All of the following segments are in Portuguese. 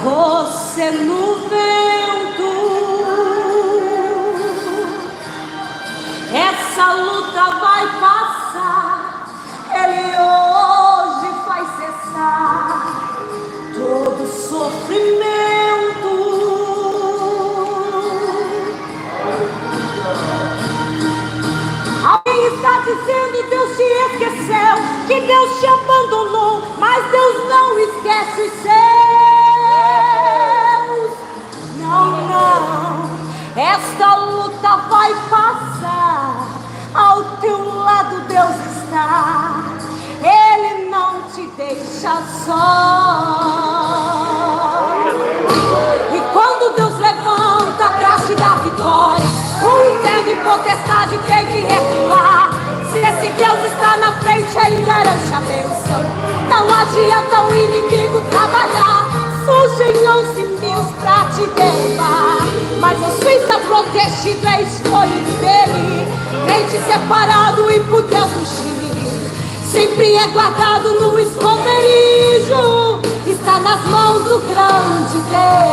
Você no vento, essa luta vai passar, Ele hoje vai cessar todo sofrimento. Alguém está dizendo Deus te esqueceu, que Deus te abandonou, mas Deus não esquece os seus. Não, esta luta vai passar, ao teu lado Deus está, Ele não te deixa só. E quando Deus levanta pra te dar vitória, o inferno e potestade tem que recuar. Se esse Deus está na frente, Ele garante a bênção. Não adianta o inimigo trabalhar, surgem 11.000 pra te derrubar, mas você está protegido, é escolhido dele, crente separado e por Deus ungido, sempre é guardado no esconderijo, está nas mãos do grande Deus.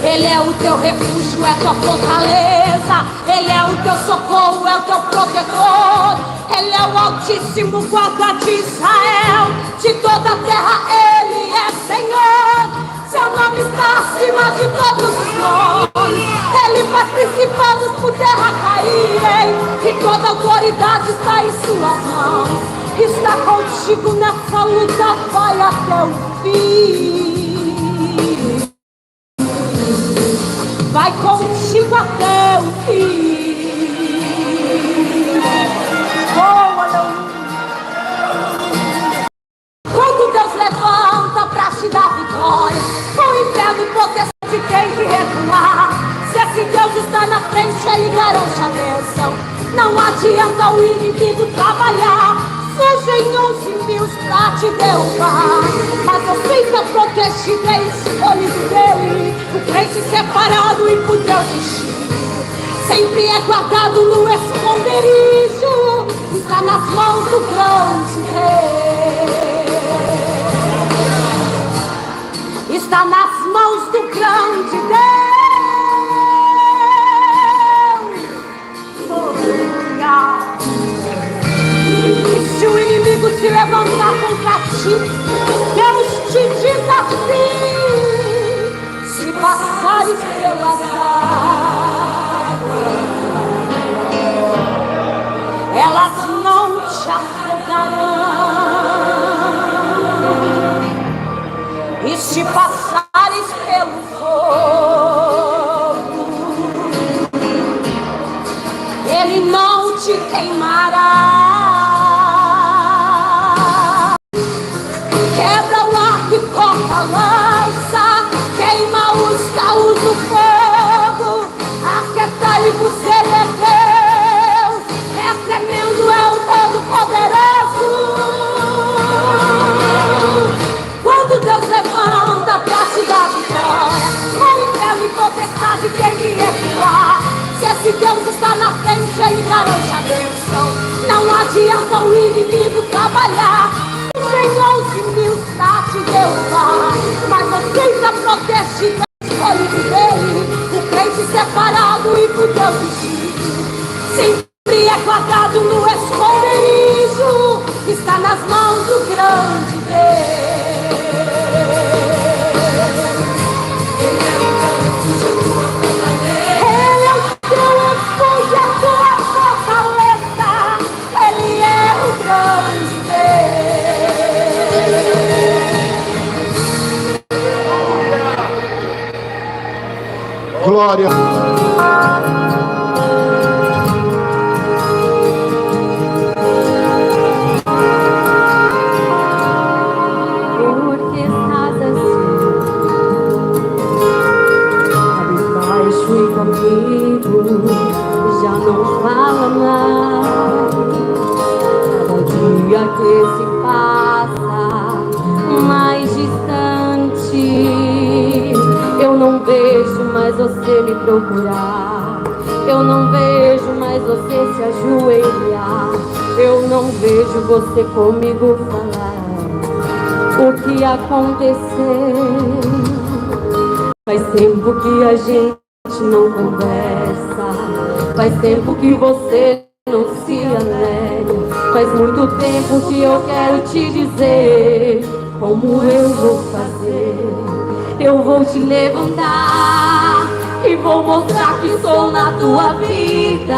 Ele é o teu refúgio, é tua fortaleza, Ele é o teu socorro, é o teu protetor. Ele é o Altíssimo, guarda de Israel, de toda a terra Ele é Senhor. Seu nome está acima de todos os nomes, Ele faz principados por terra caírem, e toda autoridade está em suas mãos. Está contigo nessa luta, vai até o fim. Vai contigo até o fim. Quando Deus levanta pra te dar vitória, o inferno e potestade tem que recuar. Se esse Deus está na frente, Ele garante a bênção. Não adianta o inimigo trabalhar, surgem 11.000 pra te derrubar, mas você está protegido, é escolhido dele, o crente separado e por Deus ungido, sempre é guardado no esconderijo, está nas mãos do grande Deus, está nas mãos do grande Deus. E se o inimigo se levantar contra ti, Deus te diz assim: se passares pelas águas, elas não te afogarão, e se passares pelo fogo, Ele não te queimará. Quebra o arco e corta a lança, queima os caos do fogo, arquetai-vos, Ele é Deus, é tremendo, é o Todo-Poderoso. Quando Deus levanta pra te dar vitória, o inferno e potestade tem que recuar. Se esse Deus está na frente, Ele garante a bênção. Não adianta o inimigo trabalhar, tem 11.000 pra te derrubar, mas você está protegido, escolhido dele, o crente separado e por Deus ungido, sempre é guardado no esconderijo, está nas mãos do grande Deus. Ele é o teu refúgio, a tua fortaleza, Ele é o grande Deus. Glória. Porque estás assim, abaixo e comigo, já não fala mais. Cada dia que se passa mais distante, eu não vejo mais você me procurar, eu não vejo mais faz você se ajoelhar. Eu não vejo você comigo falar o que aconteceu. Faz tempo que a gente não conversa, faz tempo que você não se alegra. Faz muito tempo que eu quero te dizer como eu vou fazer. Eu vou te levantar e vou mostrar que sou na tua vida.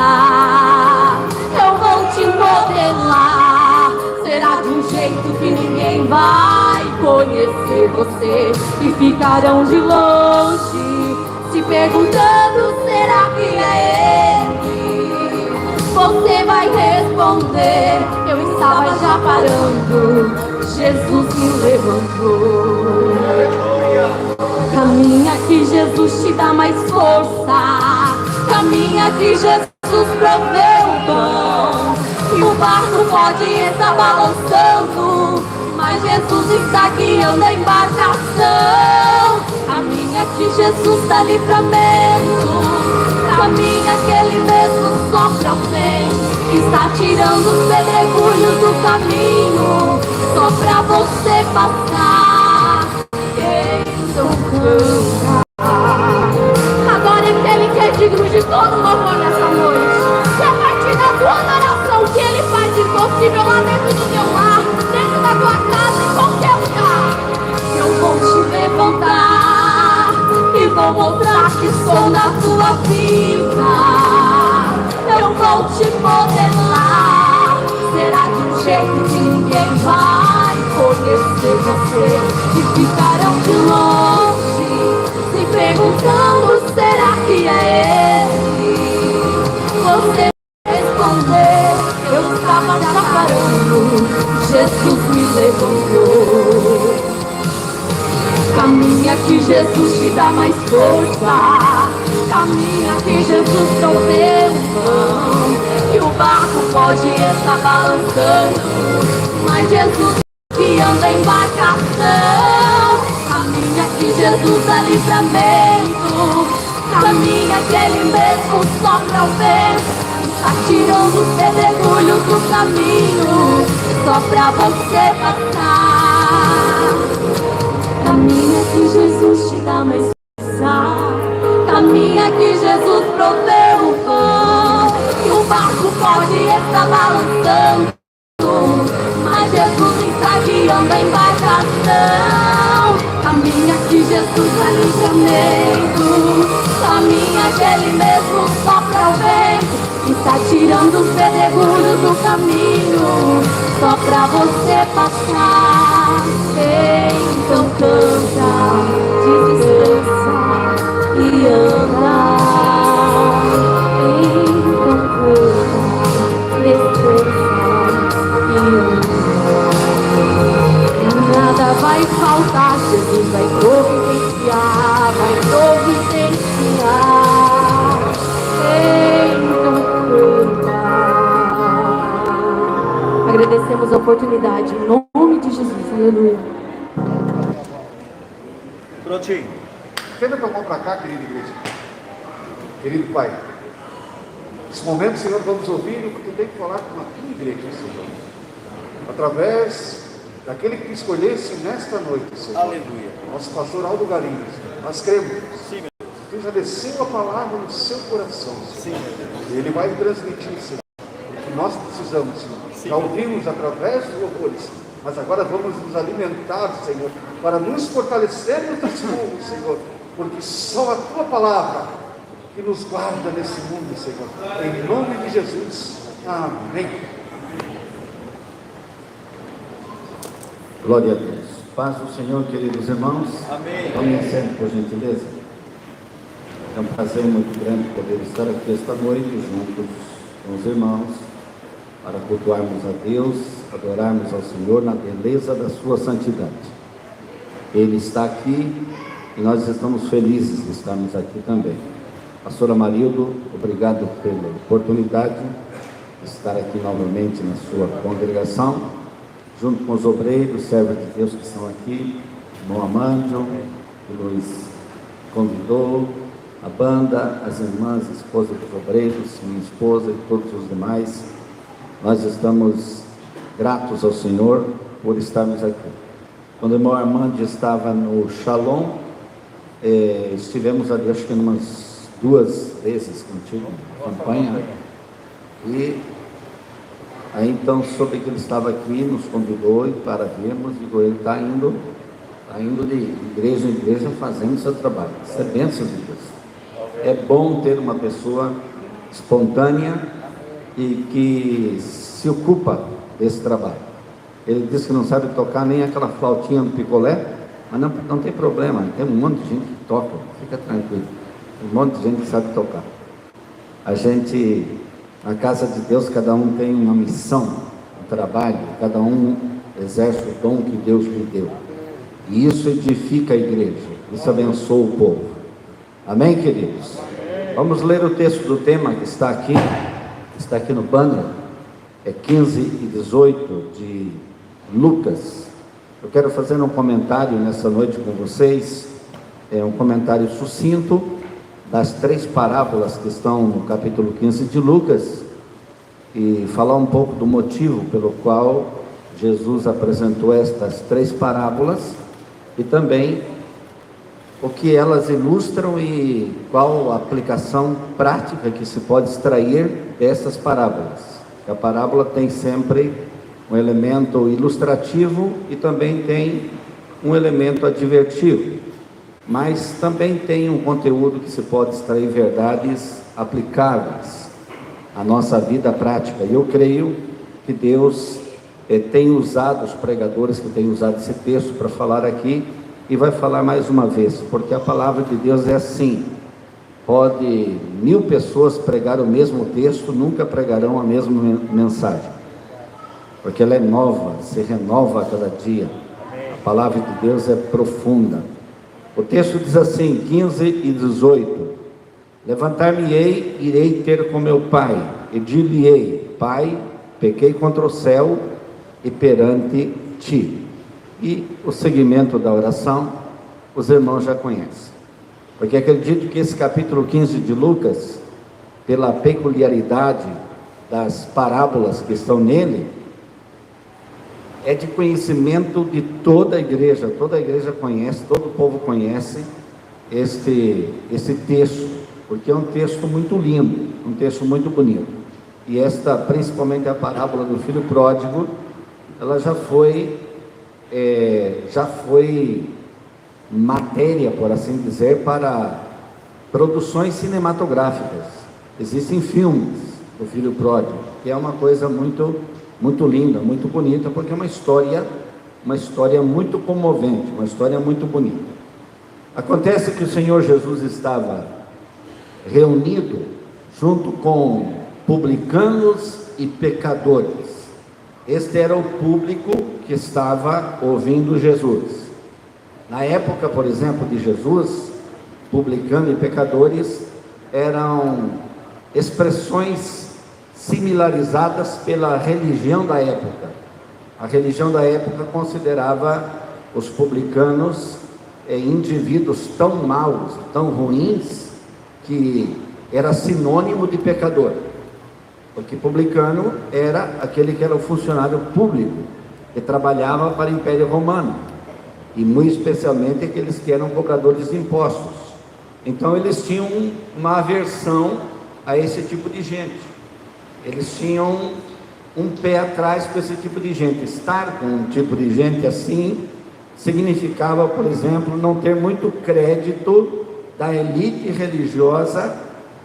Eu vou te modelar, será de um jeito que ninguém vai conhecer você. E ficarão de longe se perguntando, será que é ele? Você vai responder, eu estava já parando, Jesus me levantou. Caminha que Jesus te dá mais força, caminha que Jesus proveu o pão. E o barco pode estar balançando, mas Jesus está guiando a embarcação. Caminha que Jesus dá livramento, caminha que Ele mesmo sopra o vento. Está tirando os pedregulhos do caminho, só pra você passar. Então canta. Agora é aquele que é digno de todo louvor nessa noite. E a partir da tua adoração, o que Ele faz impossível lá dentro do teu lar, dentro da tua casa, em qualquer lugar. Eu vou te levantar e vou mostrar que sou na tua vida. Eu vou te modelar, será de um jeito que ninguém vai conhecer você. E ficarão de longe se perguntando, será que é ele? Você responder, eu estava já parando, Jesus me levantou. Caminha que Jesus te dá mais força, caminha que Jesus proveu o pão. E o barco pode estar balançando, mas Jesus guiando a embarcação. Caminha que Jesus dá livramento, caminha que Ele mesmo sopra o vento. Está tirando os pedregulhos do caminho, só pra você passar. Caminha que Jesus te dá mais força, caminha que Jesus proveu o pão. E o barco pode estar balançando, mas Jesus está guiando a embarcação. Caminha que Jesus dá livramento, caminha que Ele mesmo sopra o vento. Está tirando os pedregulhos do caminho, só pra você passar. Então canta, descansa e anda. Então canta, descansa e anda. Nada vai faltar, Jesus vai providenciar, vai providenciar. Agradecemos a oportunidade, em nome de Jesus, aleluia. Prontinho. Tenta tua mão para cá, querida igreja. Querido Pai, nesse momento, Senhor, vamos ouvir o que Tu tem que falar com a tua igreja, Senhor. Através daquele que Tu escolhesse nesta noite, Senhor. Aleluia. Nosso pastor Aldo Garinho, Senhor. Nós cremos. Sim, Tu já desceu a palavra no seu coração, Senhor. Sim, e Ele vai transmitir, Senhor, o que nós precisamos, Senhor. Sim. Já ouvimos através dos louvores, mas agora vamos nos alimentar, Senhor, para nos fortalecer no testemunho, Senhor, porque só a Tua palavra que nos guarda nesse mundo, Senhor. Em nome de Jesus. Amém. Glória a Deus. Paz do Senhor, queridos irmãos. Amém. Tomem assento, por gentileza. É um prazer muito grande poder estar aqui esta noite juntos com os irmãos para cultuarmos a Deus, adorarmos ao Senhor na beleza da sua santidade. Ele está aqui e nós estamos felizes de estarmos aqui também. Pastor Amarildo, obrigado pela oportunidade de estar aqui novamente na sua congregação, junto com os obreiros, servos de Deus que estão aqui, irmão Amândio, que nos convidou, a banda, as irmãs, a esposa dos obreiros, minha esposa e todos os demais. Nós estamos gratos ao Senhor por estarmos aqui. Quando o irmão Armando estava no Shalom, estivemos ali, acho que umas 2 vezes contigo, campanha, e aí então soube que ele estava aqui, nos convidou para virmos, e ele está indo de igreja em igreja fazendo seu trabalho. Isso é bênção de Deus. É bom ter uma pessoa espontânea e que se ocupa desse trabalho. Ele disse que não sabe tocar nem aquela flautinha do picolé, mas não tem problema, tem um monte de gente que toca, fica tranquilo, tem um monte de gente que sabe tocar. Na casa de Deus, cada um tem uma missão, um trabalho, cada um exerce o dom que Deus lhe deu, e isso edifica a igreja, isso abençoa o povo. Amém, queridos? Vamos ler o texto do tema que está aqui no banner, 15 e 18 de Lucas. Eu quero fazer um comentário nessa noite com vocês, um comentário sucinto das 3 parábolas que estão no capítulo 15 de Lucas, e falar um pouco do motivo pelo qual Jesus apresentou estas 3 parábolas, e também o que elas ilustram e qual a aplicação prática que se pode extrair dessas parábolas. A parábola tem sempre um elemento ilustrativo e também tem um elemento advertivo, mas também tem um conteúdo que se pode extrair verdades aplicáveis à nossa vida prática. E eu creio que Deus tem usado os pregadores que têm usado esse texto para falar aqui, e vai falar mais uma vez, porque a palavra de Deus é assim. Pode 1000 pessoas pregar o mesmo texto, nunca pregarão a mesma mensagem, porque ela é nova, se renova a cada dia. A palavra de Deus é profunda. O texto diz assim, 15 e 18: levantar-me-ei, irei ter com meu pai, e dir-lhe-ei: Pai, pequei contra o céu e perante ti. E o segmento da oração, os irmãos já conhecem, porque acredito que esse capítulo 15 de Lucas, pela peculiaridade das parábolas que estão nele, é de conhecimento de toda a igreja conhece, todo o povo conhece esse texto, porque é um texto muito lindo, um texto muito bonito. E esta, principalmente a parábola do filho pródigo, ela já foi matéria, por assim dizer, para produções cinematográficas. Existem filmes do filho pródigo, que é uma coisa muito, muito linda, muito bonita, porque é uma história muito comovente, uma história muito bonita. Acontece que o Senhor Jesus estava reunido junto com publicanos e pecadores. Este era o público que estava ouvindo Jesus. Na época, por exemplo, de Jesus, publicano e pecadores eram expressões similarizadas pela religião da época. A religião da época considerava os publicanos indivíduos tão maus, tão ruins, que era sinônimo de pecador. Porque publicano era aquele que era o funcionário público, que trabalhava para o Império Romano, e muito especialmente aqueles que eram cobradores de impostos. Então eles tinham uma aversão a esse tipo de gente, eles tinham um pé atrás com esse tipo de gente. Estar com um tipo de gente assim significava, por exemplo, não ter muito crédito da elite religiosa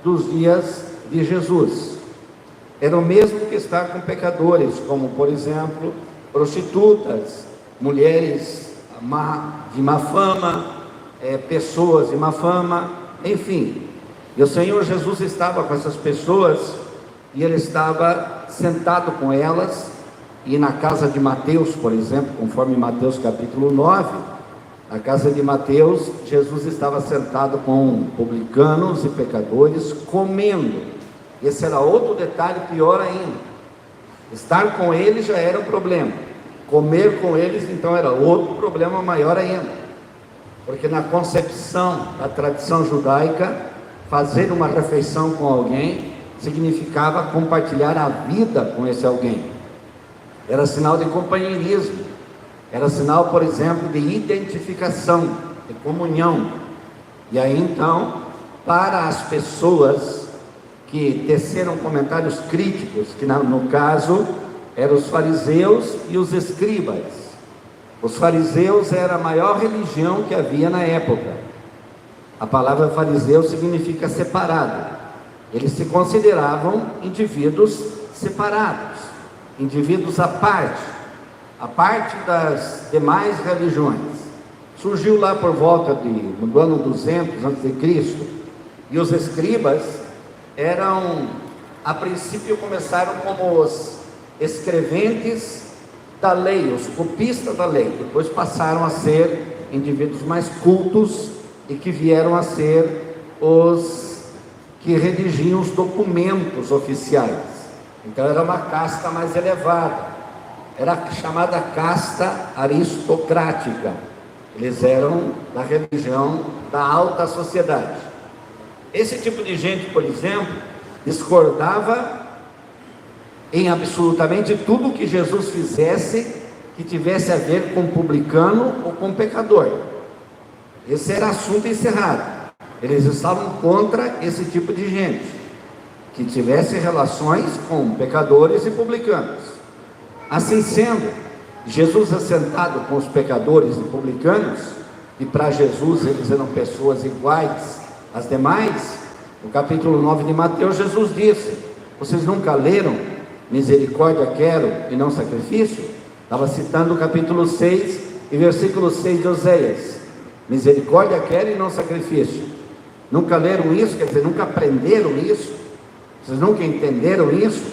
dos dias de Jesus. Era o mesmo que estar com pecadores, como, por exemplo, prostitutas, mulheres de má fama, pessoas de má fama, enfim. E o Senhor Jesus estava com essas pessoas, e ele estava sentado com elas, e na casa de Mateus, por exemplo, conforme Mateus capítulo 9, na casa de Mateus, Jesus estava sentado com publicanos e pecadores, comendo. Esse era outro detalhe pior ainda. Estar com eles já era um problema, comer com eles então era outro problema maior ainda, porque na concepção da tradição judaica, fazer uma refeição com alguém significava compartilhar a vida com esse alguém. Era sinal de companheirismo, era sinal, por exemplo, de identificação, de comunhão. E aí então, para as pessoas que teceram comentários críticos, que no caso eram os fariseus e os escribas. Os fariseus era a maior religião que havia na época. A palavra fariseu significa separado. Eles se consideravam indivíduos separados, indivíduos à parte das demais religiões. Surgiu lá por volta do ano 200 a.C., e os escribas a princípio começaram como os escreventes da lei, os copistas da lei, depois passaram a ser indivíduos mais cultos e que vieram a ser os que redigiam os documentos oficiais. Então era uma casta mais elevada, era chamada casta aristocrática. Eles eram da religião da alta sociedade. Esse tipo de gente, por exemplo, discordava em absolutamente tudo que Jesus fizesse que tivesse a ver com publicano ou com pecador. Esse era assunto encerrado. Eles estavam contra esse tipo de gente que tivesse relações com pecadores e publicanos. Assim sendo, Jesus assentado com os pecadores e publicanos, e para Jesus eles eram pessoas iguais às demais, no capítulo 9 de Mateus, Jesus disse: vocês nunca leram misericórdia quero e não sacrifício? Estava citando o capítulo 6 e versículo 6 de Oséias. Misericórdia quero e não sacrifício. Nunca leram isso? Quer dizer, nunca aprenderam isso? Vocês nunca entenderam isso?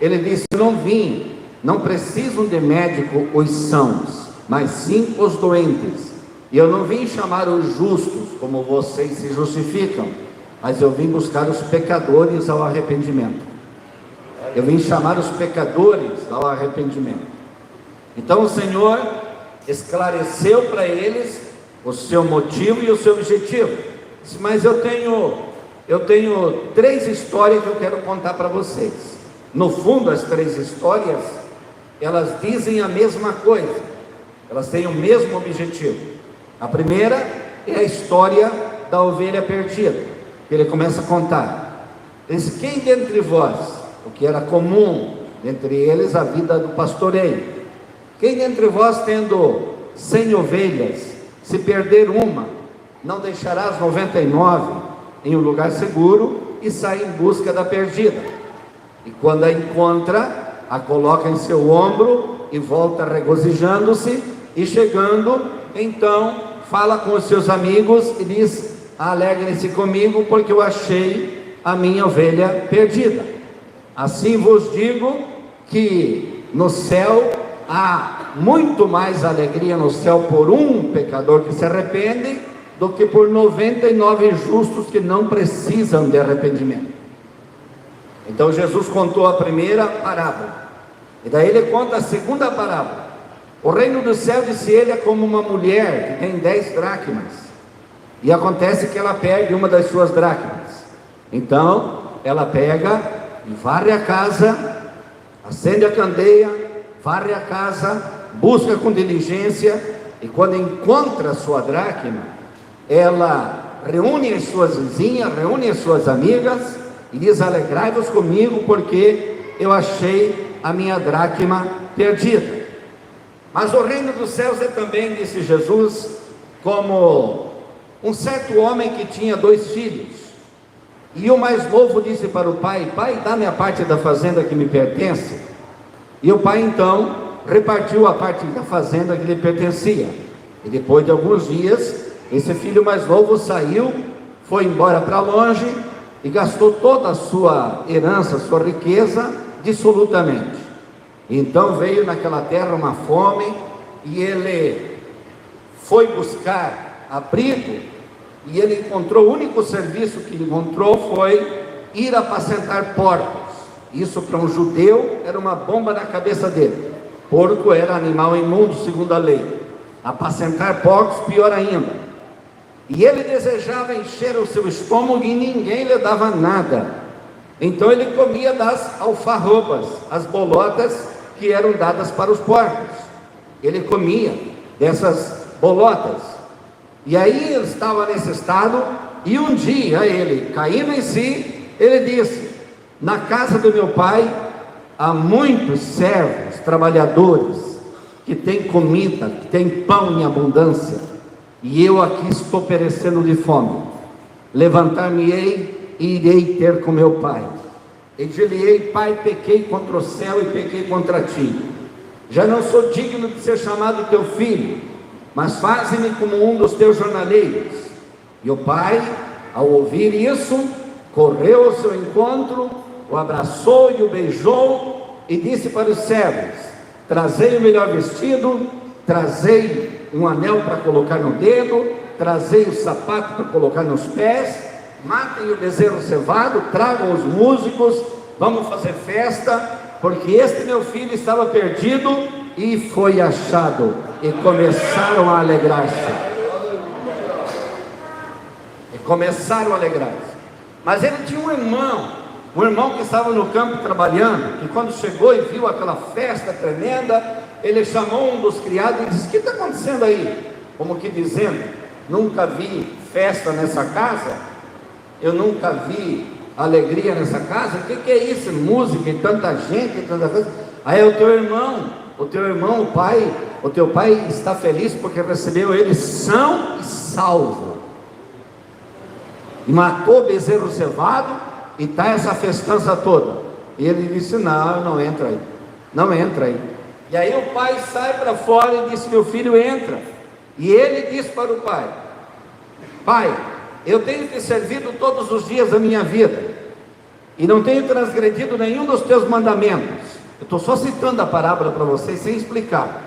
Ele disse: não vim, não precisam de médico os sãos, mas sim os doentes. E eu não vim chamar os justos, como vocês se justificam, mas eu vim buscar os pecadores ao arrependimento. Eu vim chamar os pecadores ao arrependimento. Então o Senhor esclareceu para eles o seu motivo e o seu objetivo. Disse: mas eu tenho 3 histórias que eu quero contar para vocês. No fundo, as 3 histórias, elas dizem a mesma coisa, elas têm o mesmo objetivo. A primeira é a história da ovelha perdida, que ele começa a contar. Ele diz: quem dentre vós, o que era comum dentre eles a vida do pastoreio, quem dentre vós, tendo 100 ovelhas, se perder uma, não deixará as 99 em um lugar seguro e sai em busca da perdida? E quando a encontra, a coloca em seu ombro e volta regozijando-se, e chegando, então fala com os seus amigos e diz: alegrem-se comigo, porque eu achei a minha ovelha perdida. Assim vos digo que no céu há muito mais alegria no céu por um pecador que se arrepende do que por 99 justos que não precisam de arrependimento. Então Jesus contou a primeira parábola, e daí ele conta a segunda parábola. O reino do céu, disse ele, é como uma mulher que tem 10 dracmas, e acontece que ela perde uma das suas dracmas. Então ela pega e varre a casa, acende a candeia, varre a casa, busca com diligência, e quando encontra a sua dracma, ela reúne as suas vizinhas, reúne as suas amigas e diz: alegrai-vos comigo, porque eu achei a minha dracma perdida. Mas o reino dos céus é também, disse Jesus, como um certo homem que tinha 2 filhos, e o mais novo disse para o pai: pai, dá-me a parte da fazenda que me pertence. E o pai então repartiu a parte da fazenda que lhe pertencia. E depois de alguns dias, esse filho mais novo saiu, foi embora para longe e gastou toda a sua herança, sua riqueza, dissolutamente. Então veio naquela terra uma fome, e ele foi buscar abrigo, e ele encontrou, o único serviço que ele encontrou foi ir apacentar porcos. Isso para um judeu era uma bomba na cabeça dele. Porco era animal imundo segundo a lei. Apacentar porcos, pior ainda. E ele desejava encher o seu estômago e ninguém lhe dava nada. Então ele comia das alfarrobas, as bolotas que eram dadas para os porcos. Ele comia dessas bolotas. E aí ele estava nesse estado, e um dia ele, caindo em si, ele disse: na casa do meu pai há muitos servos, trabalhadores, que têm comida, que têm pão em abundância, e eu aqui estou perecendo de fome. Levantar-me-ei e irei ter com meu pai. E dir-lhe-ei: pai, pequei contra o céu e pequei contra ti. Já não sou digno de ser chamado teu filho, mas faze-me como um dos teus jornaleiros. E o pai, ao ouvir isso, correu ao seu encontro, o abraçou e o beijou, e disse para os servos: trazei o melhor vestido, trazei um anel para colocar no dedo, trazei o sapato para colocar nos pés, matem o bezerro cevado, tragam os músicos, vamos fazer festa, porque este meu filho estava perdido e foi achado. E começaram a alegrar-se. Mas ele tinha um irmão que estava no campo trabalhando, que quando chegou e viu aquela festa tremenda, ele chamou um dos criados e disse: o que está acontecendo aí? Como que dizendo: nunca vi festa nessa casa, eu nunca vi alegria nessa casa, o que é isso? Música e tanta gente e tanta coisa. Aí o teu irmão, o teu pai está feliz porque recebeu ele são e salvo, e matou o bezerro cevado, e está essa festança toda. E ele disse: não entra aí. E aí o pai sai para fora e disse: meu filho, entra. E ele disse para o pai: pai, eu tenho te servido todos os dias da minha vida, e não tenho transgredido nenhum dos teus mandamentos. Eu estou só citando a parábola para vocês, sem explicar.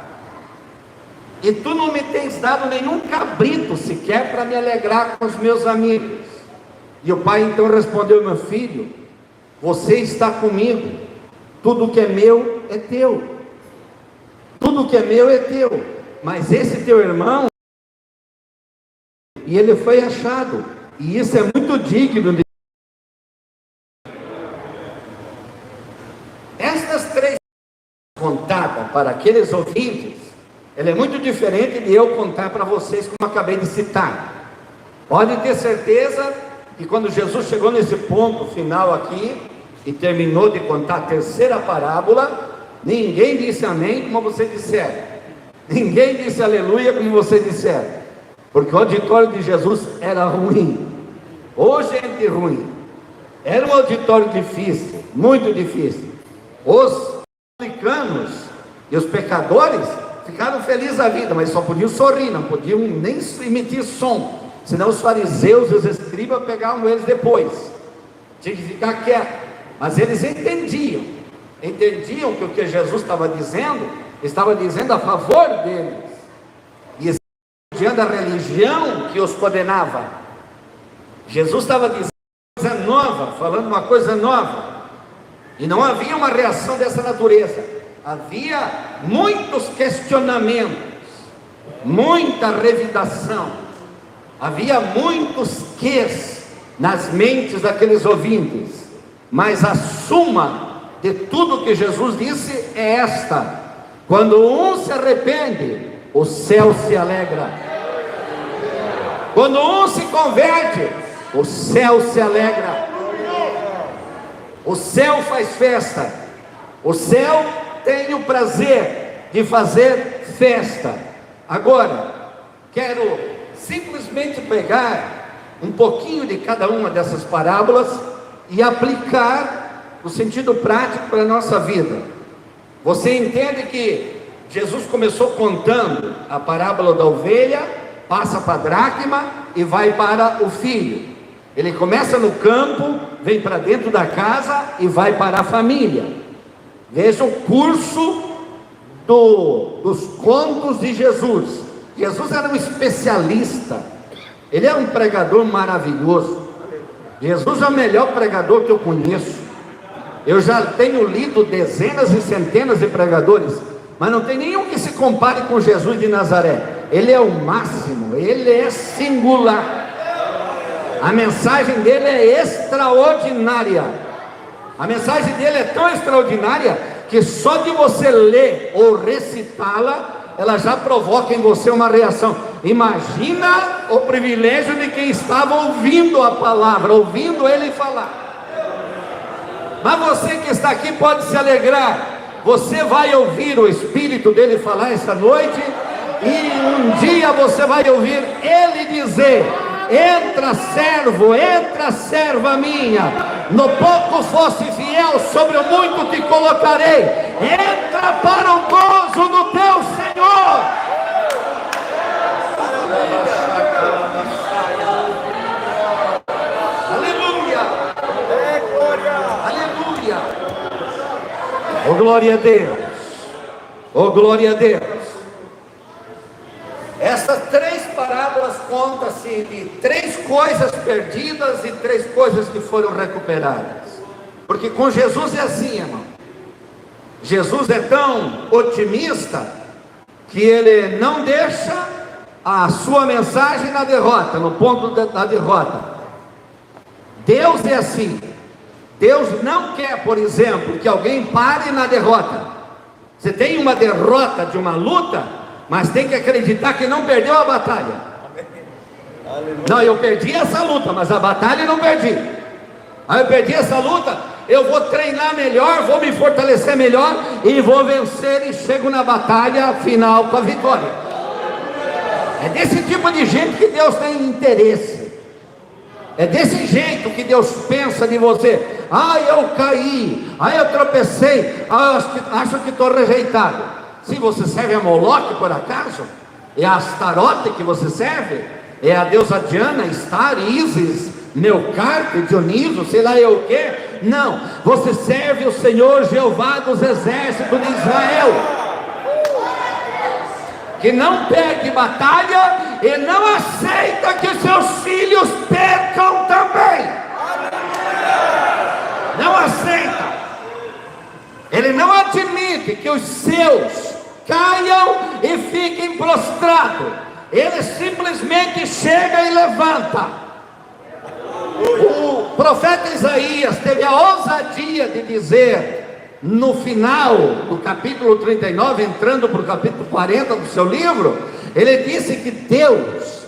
E tu não me tens dado nenhum cabrito sequer para me alegrar com os meus amigos. E o pai então respondeu: meu filho, você está comigo, tudo que é meu é teu. Tudo que é meu é teu. Mas esse teu irmão, e ele foi achado. E isso é muito digno de... Estas três contadas para aqueles ouvintes, ela é muito diferente de eu contar para vocês, como acabei de citar. Pode ter certeza que quando Jesus chegou nesse ponto final aqui e terminou de contar a terceira parábola, ninguém disse amém como você disser, ninguém disse aleluia como você disser, porque o auditório de Jesus era ruim, ou gente ruim, era um auditório difícil, muito difícil. Os publicanos e os pecadores ficaram felizes da vida, mas só podiam sorrir, não podiam nem emitir som, senão os fariseus e os escribas pegavam eles depois, tinha que ficar quieto. Mas eles entendiam que o que Jesus estava dizendo a favor deles, e diante da religião que os condenava. Jesus estava dizendo uma coisa nova, falando uma coisa nova, e não havia uma reação dessa natureza. Havia muitos questionamentos, muita revidação, havia muitos quês nas mentes daqueles ouvintes, mas a suma de tudo que Jesus disse é esta: quando um se arrepende, o céu se alegra. Quando um se converte, o céu se alegra. O céu faz festa. O céu tem o prazer de fazer festa. Agora, quero simplesmente pegar um pouquinho de cada uma dessas parábolas e aplicar o sentido prático para a nossa vida. Você entende que Jesus começou contando a parábola da ovelha, passa para a dracma e vai para o filho. Ele começa no campo, vem para dentro da casa e vai para a família. Veja o curso dos contos de Jesus. Jesus era um especialista, ele era um pregador maravilhoso. Jesus é o melhor pregador que eu conheço. Eu já tenho lido dezenas e centenas de pregadores, mas não tem nenhum que se compare com Jesus de Nazaré. Ele é o máximo, Ele é singular. A mensagem dele é extraordinária. A mensagem dele é tão extraordinária que só de você ler ou recitá-la, ela já provoca em você uma reação. Imagina o privilégio de quem estava ouvindo a palavra, ouvindo ele falar. Mas você que está aqui pode se alegrar. Você vai ouvir o Espírito dele falar essa noite, e um dia você vai ouvir ele dizer: entra serva minha, no pouco fosse fiel, sobre o muito te colocarei, entra para o gozo do teu Senhor. Aleluia, aleluia, oh glória a Deus, oh glória a Deus. Essas 3 parábolas contam-se de 3 coisas perdidas e 3 coisas que foram recuperadas. Porque com Jesus é assim, irmão. Jesus é tão otimista que ele não deixa a sua mensagem na derrota, no ponto da derrota. Deus é assim. Deus não quer, por exemplo, que alguém pare na derrota. Você tem uma derrota de uma luta, mas tem que acreditar que não perdeu a batalha. Não, eu perdi essa luta, mas a batalha eu não perdi. Aí eu perdi essa luta, eu vou treinar melhor, vou me fortalecer melhor e vou vencer, e chego na batalha final com a vitória. É desse tipo de gente que Deus tem interesse. É desse jeito que Deus pensa de você. Ah, eu caí, ah, eu tropecei, ah, acho que estou rejeitado. Se você serve a Moloque por acaso? É a Astarote que você serve? É a deusa Diana, Star, Isis, Melcarte, Dioniso, sei lá eu o que? Não, você serve o Senhor Jeová dos exércitos de Israel, que não perde batalha e não aceita que seus filhos percam também. Não aceita. Ele não admite que os seus caiam e fiquem prostrados. Ele simplesmente chega e levanta. O profeta Isaías teve a ousadia de dizer, no final do capítulo 39, entrando para o capítulo 40 do seu livro, ele disse que Deus,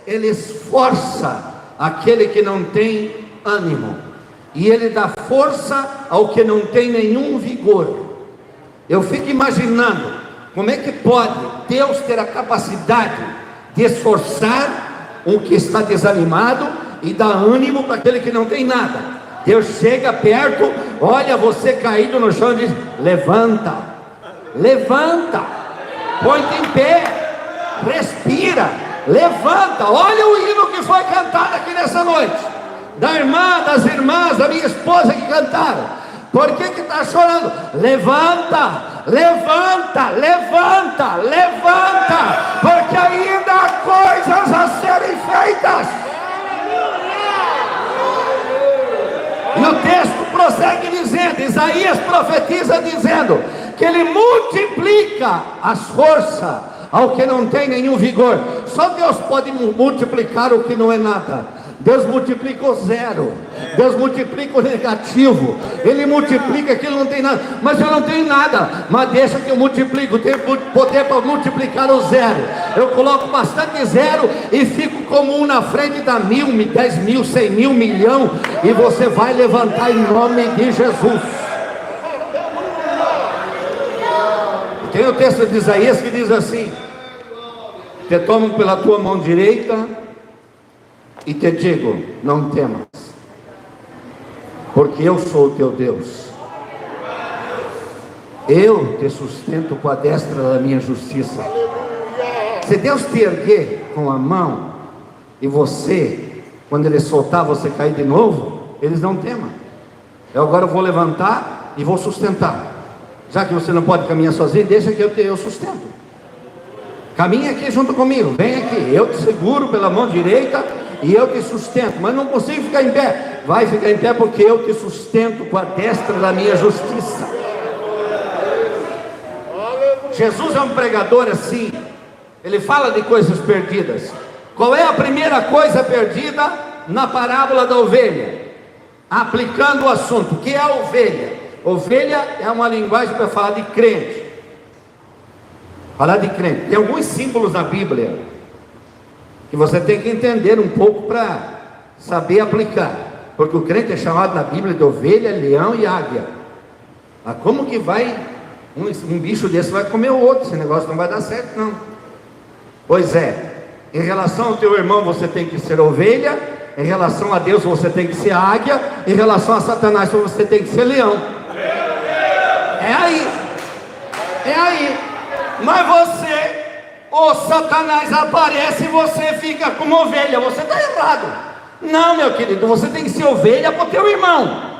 ele esforça aquele que não tem ânimo, e ele dá força ao que não tem nenhum vigor. Eu fico imaginando, como é que pode Deus ter a capacidade de esforçar o que está desanimado e dar ânimo para aquele que não tem nada. Deus chega perto, olha você caído no chão e diz: levanta, levanta, põe-te em pé, respira, levanta. Olha o hino que foi cantado aqui nessa noite, das irmãs, da minha esposa que cantaram. Por que está chorando? Levanta, levanta, levanta, levanta, porque ainda há coisas a serem feitas. E o texto prossegue dizendo, Isaías profetiza dizendo, que ele multiplica as forças ao que não tem nenhum vigor. Só Deus pode multiplicar o que não é nada. Deus multiplica o zero, Deus multiplica o negativo, Ele multiplica aquilo que não tem nada. Mas eu não tenho nada, mas deixa que eu multiplico. Tenho poder para multiplicar o zero. Eu coloco bastante zero e fico como um na frente da 1.000, 10.000, 100.000, 1.000.000, e você vai levantar em nome de Jesus. Tem o texto de Isaías que diz assim: te tomo pela tua mão direita e te digo, não temas, porque eu sou o teu Deus. Eu te sustento com a destra da minha justiça. Se Deus te erguer com a mão, e você, quando Ele soltar, você cair de novo, eles não temam. Eu agora vou levantar e vou sustentar. Já que você não pode caminhar sozinho, deixa que eu sustento. Caminha aqui junto comigo, vem aqui, eu te seguro pela mão direita e eu te sustento, mas não consigo ficar em pé. Vai ficar em pé porque eu te sustento com a destra da minha justiça. Jesus é um pregador assim, Ele fala de coisas perdidas. Qual é a primeira coisa perdida na parábola da ovelha? Aplicando o assunto, o que é a ovelha? Ovelha é uma linguagem para falar de crente. Falar de crente. Tem alguns símbolos na Bíblia que você tem que entender um pouco para saber aplicar. Porque o crente é chamado na Bíblia de ovelha, leão e águia. Mas como que vai, um bicho desse vai comer o outro? Esse negócio não vai dar certo, não. Pois é, em relação ao teu irmão você tem que ser ovelha, em relação a Deus você tem que ser águia, em relação a Satanás você tem que ser leão. É aí. Mas você, o Satanás aparece e você fica como ovelha. Você está errado. Não, meu querido, você tem que ser ovelha para o teu irmão.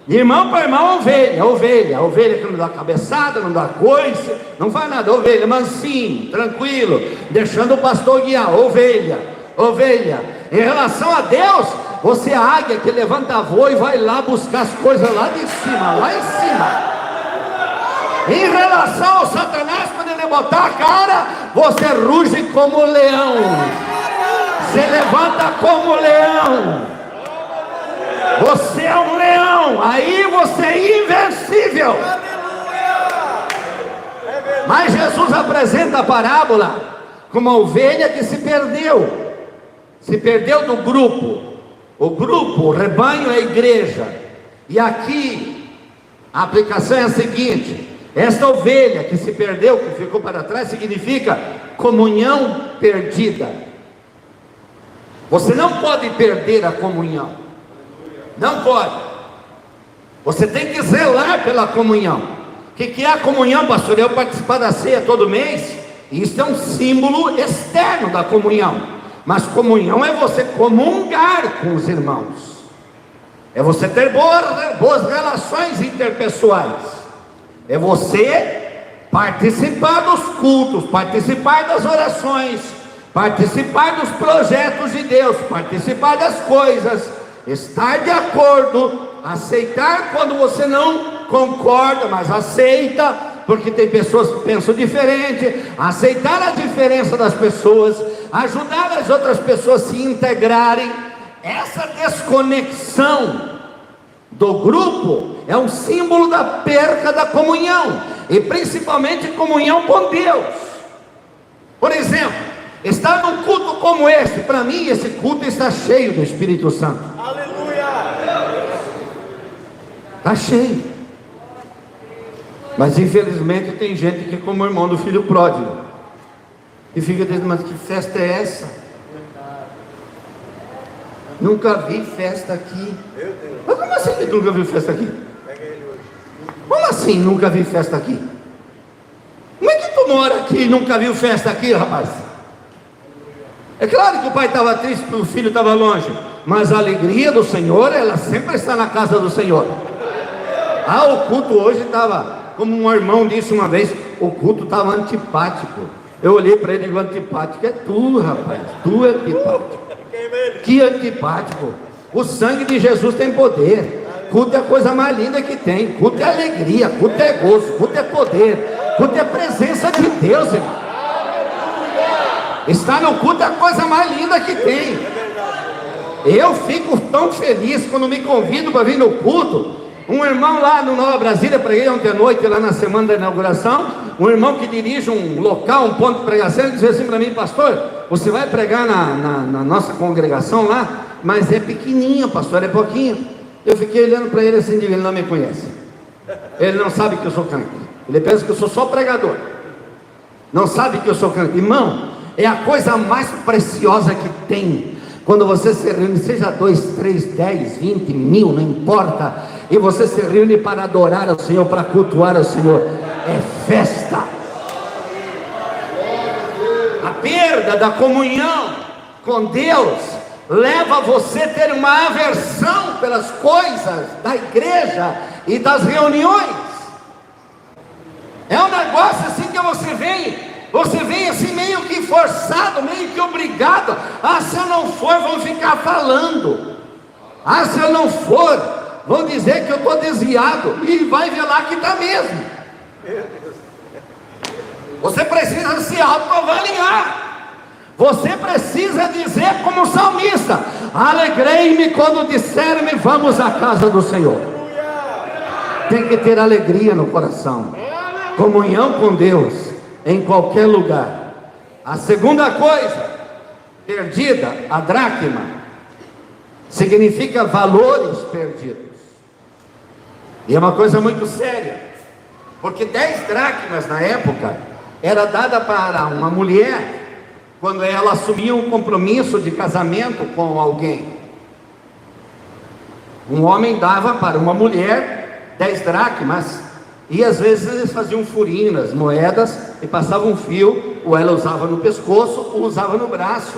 Irmão para irmão, ovelha que não dá cabeçada, não dá coice, não faz nada, ovelha, mansinho, tranquilo, deixando o pastor guiar, ovelha. Em relação a Deus, você é a águia que levanta voo e vai lá buscar as coisas lá em cima. Em relação ao Satanás, quando ele botar a cara, você ruge como leão, você levanta como leão. Você é um leão, aí você é invencível. Mas Jesus apresenta a parábola como uma ovelha que se perdeu do grupo. O rebanho é a igreja. E aqui a aplicação é a seguinte: esta ovelha que se perdeu, que ficou para trás, significa comunhão perdida. Você não pode perder a comunhão. Não pode. Você tem que zelar pela comunhão. O que é a comunhão, pastor? Eu participar da ceia todo mês. Isso é um símbolo externo da comunhão. Mas comunhão é você comungar com os irmãos. É você ter boas relações interpessoais. É você participar dos cultos, participar das orações, participar dos projetos de Deus, participar das coisas, estar de acordo, aceitar quando você não concorda, mas aceita, porque tem pessoas que pensam diferente, aceitar a diferença das pessoas, ajudar as outras pessoas a se integrarem. Essa desconexão do grupo é um símbolo da perca da comunhão, e principalmente comunhão com Deus. Por exemplo, estar num culto como esse, para mim esse culto está cheio do Espírito Santo. Aleluia! Está cheio. Mas infelizmente tem gente que é como o irmão do filho pródigo, e fica dizendo: mas que festa é essa? Nunca vi festa aqui. Mas como assim que nunca viu festa aqui? Como assim nunca vi festa aqui? Como é que tu mora aqui e nunca viu festa aqui, rapaz? É claro que o pai estava triste porque o filho estava longe, mas a alegria do Senhor, ela sempre está na casa do Senhor. O culto hoje estava, como um irmão disse uma vez, o culto estava antipático. Eu olhei para ele e digo: antipático é tu, rapaz, tu é antipático. Que antipático. O sangue de Jesus tem poder. Culto é a coisa mais linda que tem. Culto é alegria, culto é gozo, culto é poder, culto é presença de Deus, irmão. Estar no culto é a coisa mais linda que tem. Eu fico tão feliz quando me convidam para vir no culto. Um irmão lá no Nova Brasília, preguei ontem à noite, lá na semana da inauguração. Um irmão que dirige um local, um ponto de pregação, ele disse assim para mim: pastor, você vai pregar na nossa congregação lá, mas é pequenininha, pastor, é pouquinho. Eu fiquei olhando para ele assim, ele não me conhece. Ele não sabe que eu sou crente. Ele pensa que eu sou só pregador. Não sabe que eu sou crente. Irmão, é a coisa mais preciosa que tem. Quando você se reúne, seja 2, 3, 10, 20 mil, não importa, e você se reúne para adorar ao Senhor, para cultuar ao Senhor, é festa. A perda da comunhão com Deus leva você a ter uma aversão pelas coisas da igreja e das reuniões. É um negócio assim que você vem assim meio que forçado, meio que obrigado. Se eu não for, vão ficar falando. Se eu não for, vão dizer que eu estou desviado, e vai ver lá que está mesmo. Você precisa se autoavaliar. Você precisa dizer como salmista: alegrei-me quando disseram-me, vamos à casa do Senhor. Tem que ter alegria no coração, comunhão com Deus, em qualquer lugar. A segunda coisa, perdida, a dracma, significa valores perdidos. E é uma coisa muito séria, porque 10 dracmas na época era dada para uma mulher quando ela assumia um compromisso de casamento com alguém. Um homem dava para uma mulher 10 dracmas, e às vezes eles faziam furinho nas moedas e passavam um fio, ou ela usava no pescoço ou usava no braço.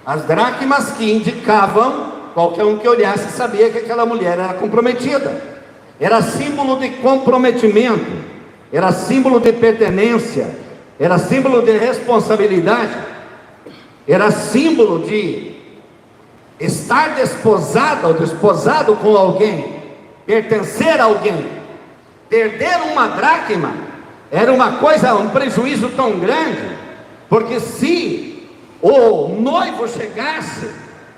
As dracmas que indicavam, qualquer um que olhasse sabia que aquela mulher era comprometida. Era símbolo de comprometimento, era símbolo de pertenência, era símbolo de responsabilidade, era símbolo de estar desposado ou desposado com alguém, pertencer a alguém. Perder uma dracma era uma coisa, um prejuízo tão grande, porque se o noivo chegasse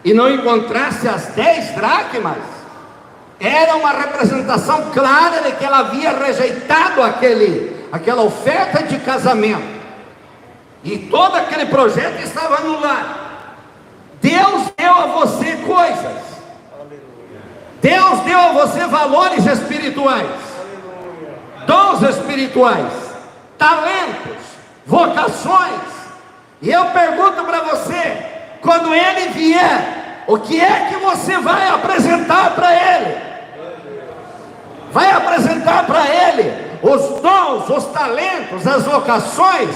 e não encontrasse as 10 dracmas, era uma representação clara de que ela havia rejeitado aquela oferta de casamento, e todo aquele projeto estava anulado. Deus deu a você coisas, Deus deu a você valores espirituais, dons espirituais, talentos, vocações, e eu pergunto para você: quando Ele vier, o que é que você vai apresentar para Ele? Vai apresentar para Ele os dons, os talentos, as vocações,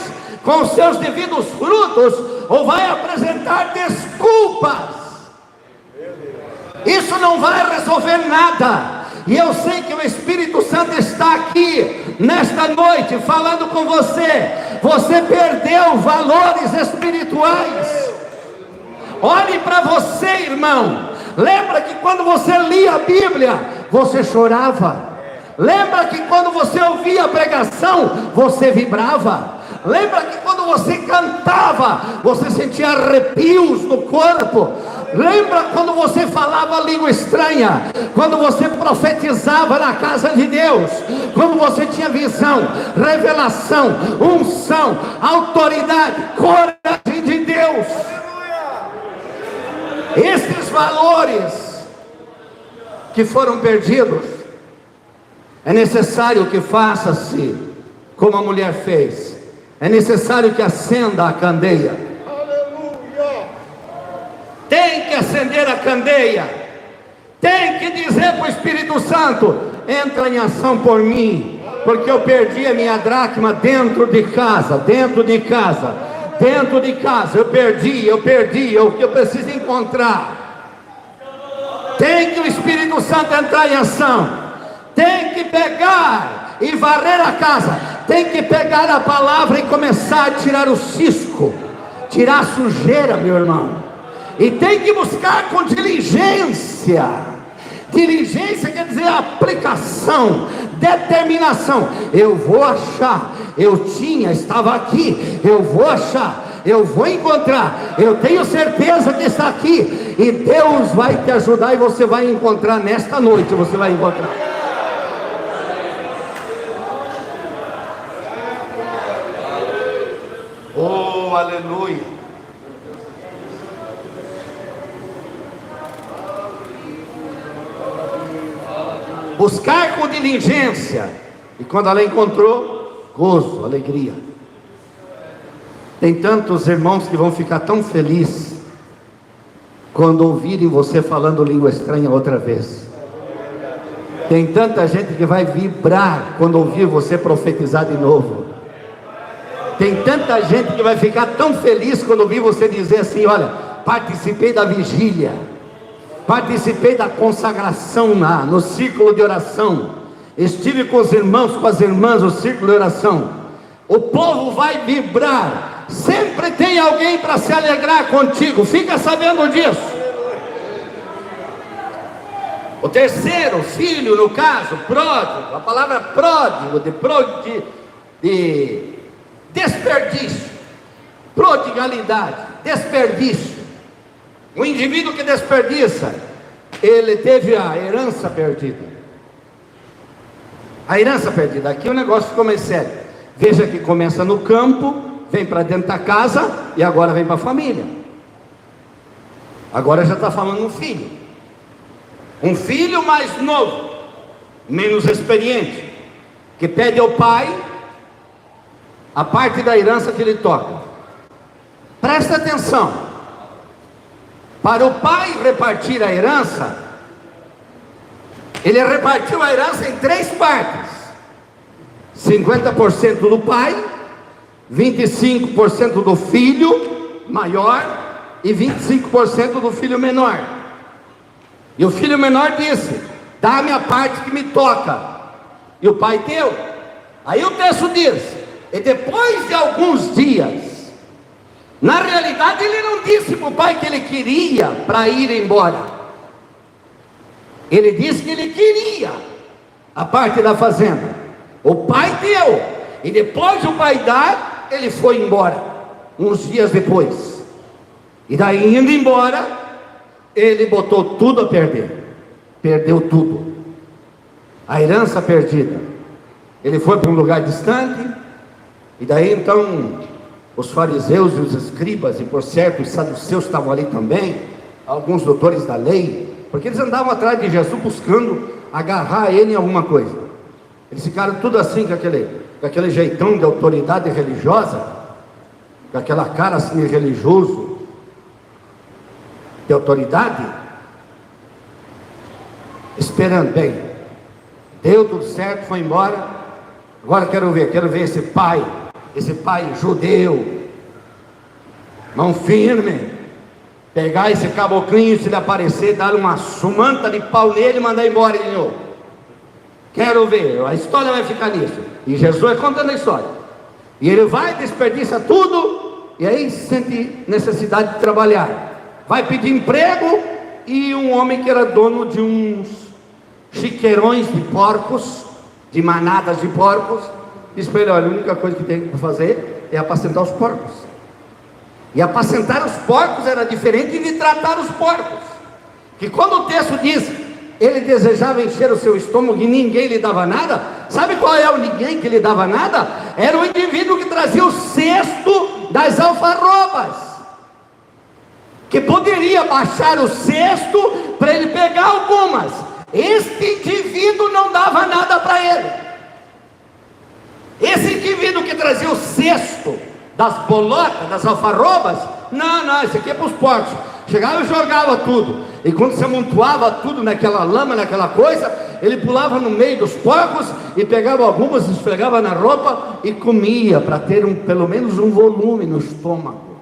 com os seus devidos frutos, ou vai apresentar desculpas? Isso não vai resolver nada. E eu sei que o Espírito Santo está aqui nesta noite falando com você. Você perdeu valores espirituais. Olhe para você, irmão. Lembra que quando você lia a Bíblia, você chorava. Lembra que quando você ouvia a pregação, você vibrava. Lembra que quando você cantava, você sentia arrepios no corpo. Lembra quando você falava língua estranha, quando você profetizava na casa de Deus, quando você tinha visão, revelação, unção, autoridade, coragem de Deus. Esses valores que foram perdidos, é necessário que faça-se como a mulher fez. É necessário que acenda a candeia. Tem que acender a candeia. Tem que dizer para o Espírito Santo: entra em ação por mim, porque eu perdi a minha dracma dentro de casa, dentro de casa, dentro de casa. Eu perdi o que eu preciso encontrar. Tem que o Espírito Santo entrar em ação. Tem que pegar e varrer a casa. Tem que pegar a palavra e começar a tirar o cisco, tirar a sujeira, meu irmão. E tem que buscar com diligência. Diligência quer dizer aplicação, determinação. Eu vou achar, estava aqui, eu vou achar, eu vou encontrar, eu tenho certeza que está aqui, e Deus vai te ajudar, e você vai encontrar nesta noite, você vai encontrar. Oh, aleluia. Buscar com diligência, e quando ela encontrou, gozo, alegria. Tem tantos irmãos que vão ficar tão felizes quando ouvirem você falando língua estranha outra vez. Tem tanta gente que vai vibrar quando ouvir você profetizar de novo. Tem tanta gente que vai ficar tão feliz quando ouvir você dizer assim: olha, participei da vigília, participei da consagração no círculo de oração, estive com os irmãos, com as irmãs, no círculo de oração. O povo vai vibrar. Sempre tem alguém para se alegrar contigo, fica sabendo disso. O terceiro, filho, Desperdício, prodigalidade, desperdício. O indivíduo que desperdiça, ele teve a herança perdida. A herança perdida. Aqui o negócio ficou mais sério. Veja que começa no campo, vem para dentro da casa e agora vem para a família. Agora já está falando um filho. Um filho mais novo, menos experiente, que pede ao pai a parte da herança que lhe toca. Presta atenção. Para o pai repartir a herança, ele repartiu a herança em 3 partes: 50% do pai, 25% do filho maior e 25% do filho menor. E o filho menor disse: dá-me a parte que me toca. E o pai deu. Aí o texto diz: e depois de alguns dias, na realidade ele não disse para o pai que ele queria para ir embora. Ele disse que ele queria a parte da fazenda. O pai deu. E depois do pai dar, ele foi embora. Uns dias depois. E daí indo embora, ele botou tudo a perder. Perdeu tudo. A herança perdida. Ele foi para um lugar distante. E daí então os fariseus e os escribas, e por certo os saduceus estavam ali também, alguns doutores da lei, porque eles andavam atrás de Jesus buscando agarrar ele em alguma coisa. Eles ficaram tudo assim, com aquele jeitão de autoridade religiosa, com aquela cara assim religioso, de autoridade, esperando. Bem, deu tudo certo, foi embora. Agora quero ver esse pai judeu, mão firme, pegar esse caboclinho, se ele aparecer, dar uma sumanta de pau nele e mandar embora de novo. Quero ver, a história vai ficar nisso. E Jesus vai contando a história. E ele vai, desperdiça tudo, e aí sente necessidade de trabalhar. Vai pedir emprego, e um homem que era dono de uns chiqueirões de porcos, de manadas de porcos, disse para ele: olha, a única coisa que tem que fazer é apacentar os porcos. E apacentar os porcos era diferente de tratar os porcos. Que quando o texto diz, ele desejava encher o seu estômago e ninguém lhe dava nada. Sabe qual é o ninguém que lhe dava nada? Era o indivíduo que trazia o cesto das alfarrobas, que poderia baixar o cesto para ele pegar algumas. Este indivíduo não dava nada para ele. Esse indivíduo que trazia o cesto das bolotas, das alfarrobas, não, isso aqui é para os porcos. Chegava e jogava tudo. E quando se amontoava tudo naquela lama, naquela coisa, ele pulava no meio dos porcos e pegava algumas, esfregava na roupa e comia, para ter pelo menos um volume no estômago.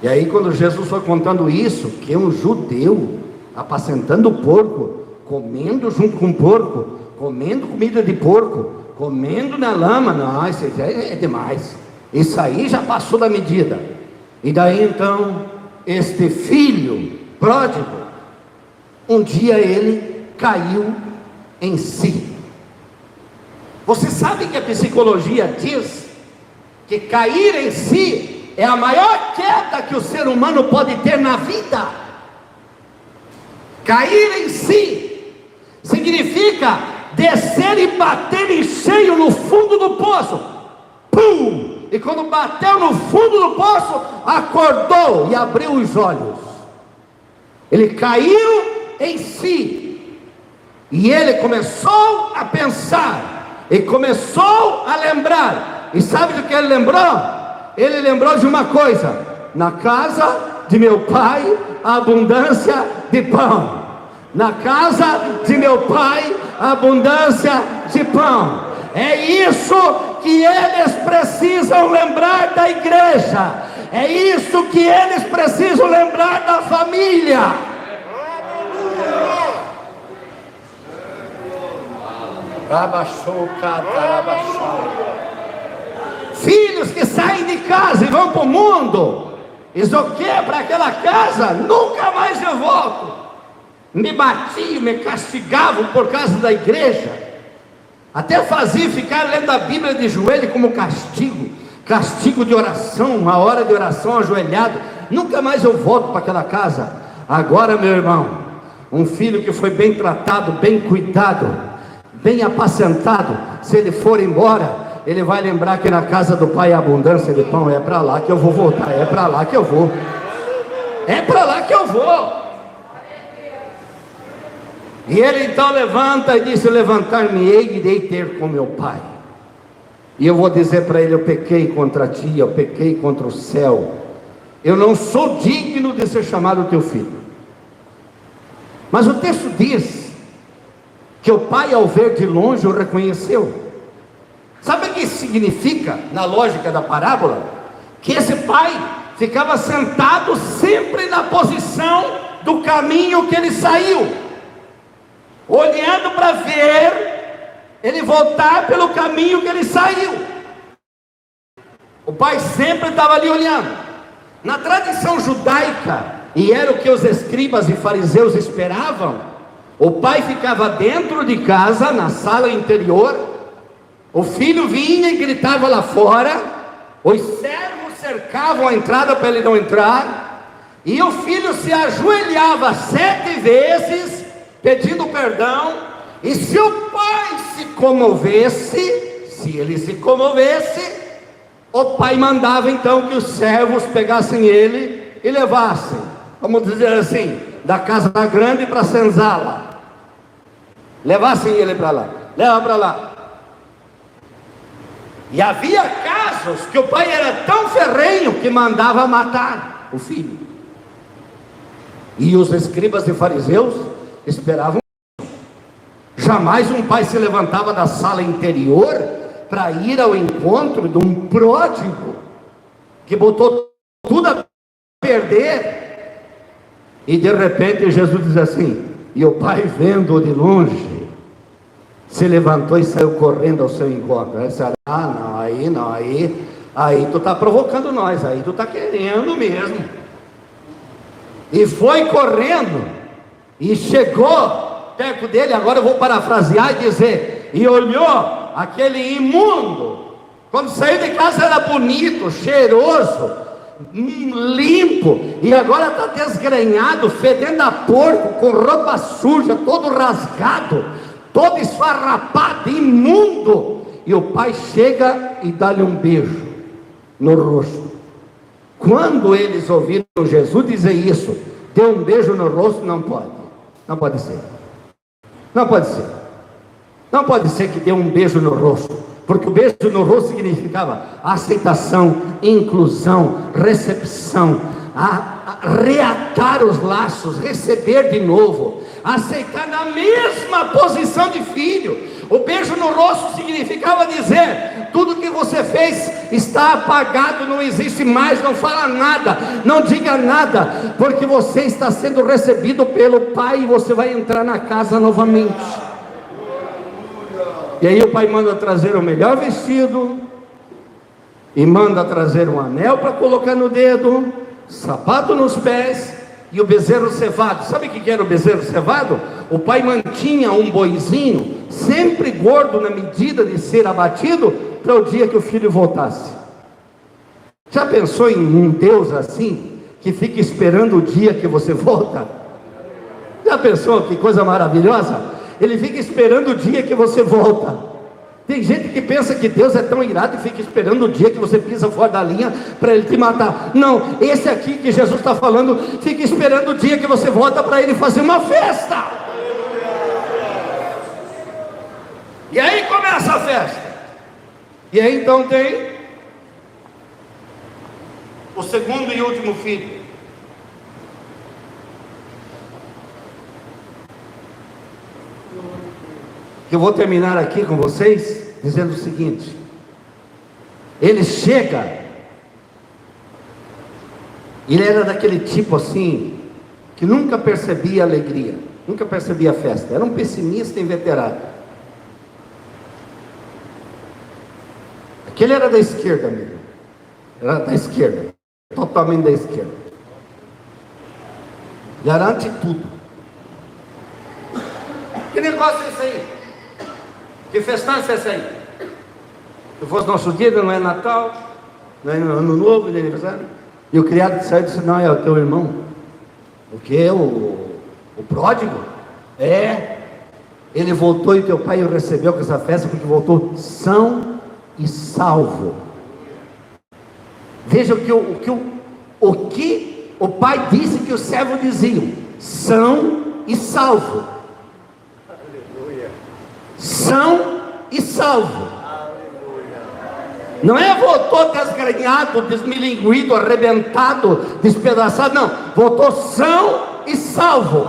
E aí quando Jesus foi contando isso, que um judeu apacentando o porco, comendo junto com o porco, comendo comida de porco, comendo na lama, não, isso é demais. Isso aí já passou da medida. E daí então, este filho pródigo, um dia ele caiu em si. Você sabe que a psicologia diz que cair em si é a maior queda que o ser humano pode ter na vida. Cair em si significa descer e bater em cheio no fundo do poço. Pum! E quando bateu no fundo do poço, acordou e abriu os olhos. Ele caiu em si. E ele começou a pensar. E começou a lembrar. E sabe do que ele lembrou? Ele lembrou de uma coisa: na casa de meu pai, a abundância de pão. Na casa de meu pai, a abundância de pão. É isso que eles precisam lembrar da igreja. É isso que eles precisam lembrar da família. Filhos que saem de casa e vão para o mundo, diz o que? Para aquela casa, nunca mais eu volto. Me batiam, me castigavam por causa da igreja. Até fazia ficar lendo a Bíblia de joelho como castigo de oração, uma hora de oração ajoelhado. Nunca mais eu volto para aquela casa. Agora, meu irmão, um filho que foi bem tratado, bem cuidado, bem apacentado, se ele for embora, ele vai lembrar que na casa do pai há abundância de pão. É para lá que eu vou voltar, é para lá que eu vou, é para lá que eu vou. E ele então levanta e diz: levantar-me-ei e irei ter com meu pai. E eu vou dizer para ele: eu pequei contra ti, eu pequei contra o céu, eu não sou digno de ser chamado teu filho. Mas o texto diz que o pai, ao ver de longe, o reconheceu. Sabe o que significa, na lógica da parábola? Que esse pai ficava sentado sempre na posição do caminho que ele saiu, olhando para ver ele voltar pelo caminho que ele saiu. O pai sempre estava ali olhando. Na tradição judaica, e era o que os escribas e fariseus esperavam, o pai ficava dentro de casa, na sala interior, o filho vinha e gritava lá fora, os servos cercavam a entrada para ele não entrar, e o filho se ajoelhava 7 vezes, pedindo perdão, e se o pai se comovesse, se ele se comovesse, o pai mandava então que os servos pegassem ele e levassem, vamos dizer assim, da casa grande para a senzala, levassem ele para lá, leva para lá. E havia casos que o pai era tão ferrenho que mandava matar o filho, e os escribas e fariseus esperavam. Jamais um pai se levantava da sala interior para ir ao encontro de um pródigo que botou tudo a perder. E de repente Jesus diz assim: e o pai, vendo-o de longe, se levantou e saiu correndo ao seu encontro. Aí disse: não, aí tu está provocando nós, aí tu está querendo mesmo. E foi correndo e chegou perto dele. Agora eu vou parafrasear e dizer: e olhou aquele imundo. Quando saiu de casa era bonito, cheiroso, limpo, e agora está desgrenhado, fedendo a porco, com roupa suja, todo rasgado, todo esfarrapado, imundo. E o pai chega e dá-lhe um beijo no rosto. Quando eles ouviram Jesus dizer isso, deu um beijo no rosto, não pode ser. Não pode ser. Não pode ser que dê um beijo no rosto, porque o beijo no rosto significava aceitação, inclusão, recepção, reatar os laços, receber de novo, aceitar na mesma posição de filho. O beijo no rosto significava dizer: tudo que você fez está apagado, não existe mais, não fala nada, não diga nada, porque você está sendo recebido pelo pai e você vai entrar na casa novamente. E aí o pai manda trazer o melhor vestido, e manda trazer um anel para colocar no dedo, sapato nos pés, e o bezerro cevado. Sabe o que era o bezerro cevado? O pai mantinha um boizinho, sempre gordo na medida de ser abatido, para o dia que o filho voltasse. Já pensou em um Deus assim, que fica esperando o dia que você volta? Já pensou que coisa maravilhosa? Ele fica esperando o dia que você volta. Tem gente que pensa que Deus é tão irado e fica esperando o dia que você pisa fora da linha para ele te matar. Não, esse aqui que Jesus está falando, fica esperando o dia que você volta para ele fazer uma festa. E aí começa a festa. E aí então tem o segundo e último filho. Eu vou terminar aqui com vocês dizendo o seguinte: ele chega, ele era daquele tipo assim, que nunca percebia alegria, nunca percebia festa, era um pessimista inveterado. Aquele era da esquerda, amigo, era da esquerda, totalmente da esquerda, garante tudo. Que negócio é esse aí? Que festança é essa aí? Se fosse nosso dia, não é Natal, não é Ano Novo, não é aniversário. E o criado saiu e disse: não, é o teu irmão. O que? O pródigo? É. Ele voltou e teu pai o recebeu com essa festa porque voltou são e salvo. Veja o que o pai disse que os servos diziam: são e salvo. São e salvo. Não é voltou desgrenhado, desmilinguido, arrebentado, despedaçado, não. Voltou são e salvo.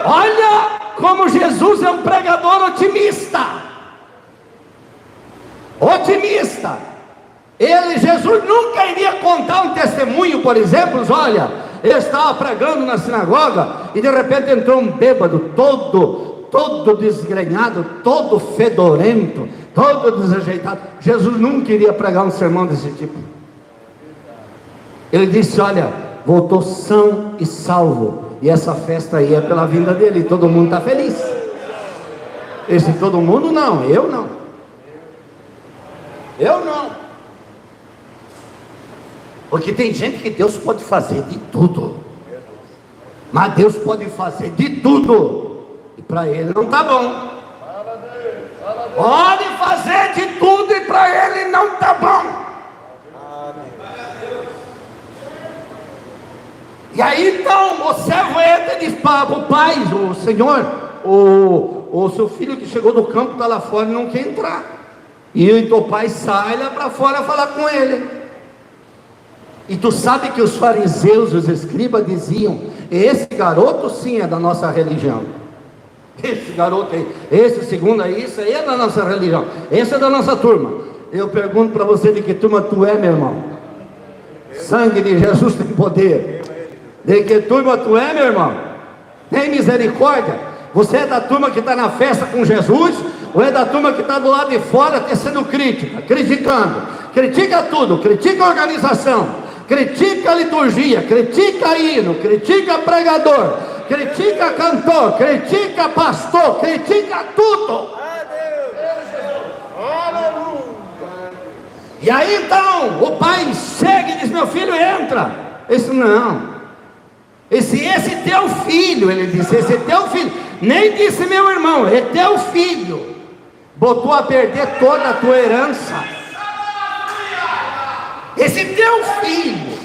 Olha como Jesus é um pregador otimista. Otimista. Jesus nunca iria contar um testemunho, por exemplo, olha, ele estava pregando na sinagoga e de repente entrou um bêbado, todo desgrenhado, todo fedorento, todo desajeitado. Jesus nunca iria pregar um sermão desse tipo. Ele disse: olha, voltou são e salvo, e essa festa aí é pela vinda dele, e todo mundo está feliz. Esse todo mundo não, eu não. Eu não. Porque tem gente que Deus pode fazer de tudo, mas Deus pode fazer de tudo, e para ele não está bom. Pode fazer de tudo, e para ele não está bom. E aí então o servo entra e diz para o pai: o senhor, o seu filho que chegou do campo está lá fora e não quer entrar. E o pai sai lá para fora falar com ele. E tu sabe que os fariseus, os escribas diziam: esse garoto sim é da nossa religião. Esse garoto aí, esse segundo aí, isso aí é da nossa religião, esse é da nossa turma. Eu pergunto para você: de que turma tu é, meu irmão? Sangue de Jesus tem poder. De que turma tu é, meu irmão? Tem misericórdia? Você é da turma que está na festa com Jesus, ou é da turma que está do lado de fora tecendo crítica, criticando? Critica tudo, critica a organização, critica a liturgia, critica hino, critica pregador, critica cantor, critica pastor, critica tudo. E aí então o pai chega e diz: meu filho, entra. Esse não. Esse teu filho, ele disse, esse teu filho. Nem disse meu irmão, é teu filho. Botou a perder toda a tua herança. Esse teu filho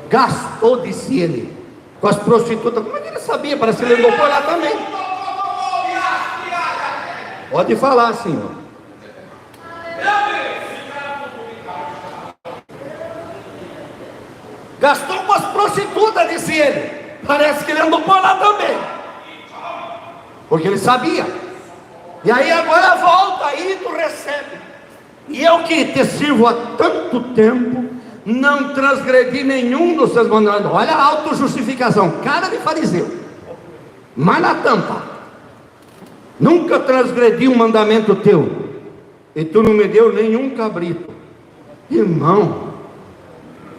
gastou, disse ele, com as prostitutas. Como é que ele sabia? Parece que ele andou por lá também. Pode falar, senhor. Gastou com as prostitutas, disse ele. Parece que ele andou por lá também, porque ele sabia. E aí agora volta aí, tu recebe. E eu que te sirvo há tanto tempo, não transgredi nenhum dos seus mandamentos. Olha a autojustificação, cara de fariseu, mas na tampa. Nunca transgredi um mandamento teu, e tu não me deu nenhum cabrito. Irmão,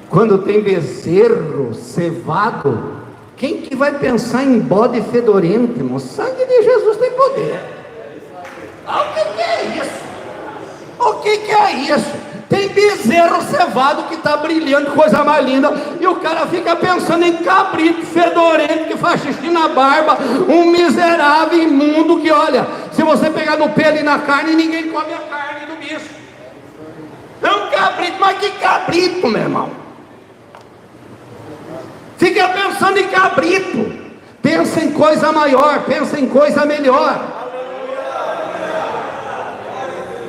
quando tem bezerro cevado, quem que vai pensar em bode fedorento, irmão? O sangue de Jesus tem poder. O que é isso? O que é isso? Tem bezerro cevado que está brilhando, coisa mais linda, e o cara fica pensando em cabrito fedorento que faz xixi na barba, um miserável imundo que, olha, se você pegar no pelo e na carne, ninguém come a carne do bicho. É um cabrito, mas que cabrito, meu irmão? Fica pensando em cabrito. Pensa em coisa maior, pensa em coisa melhor.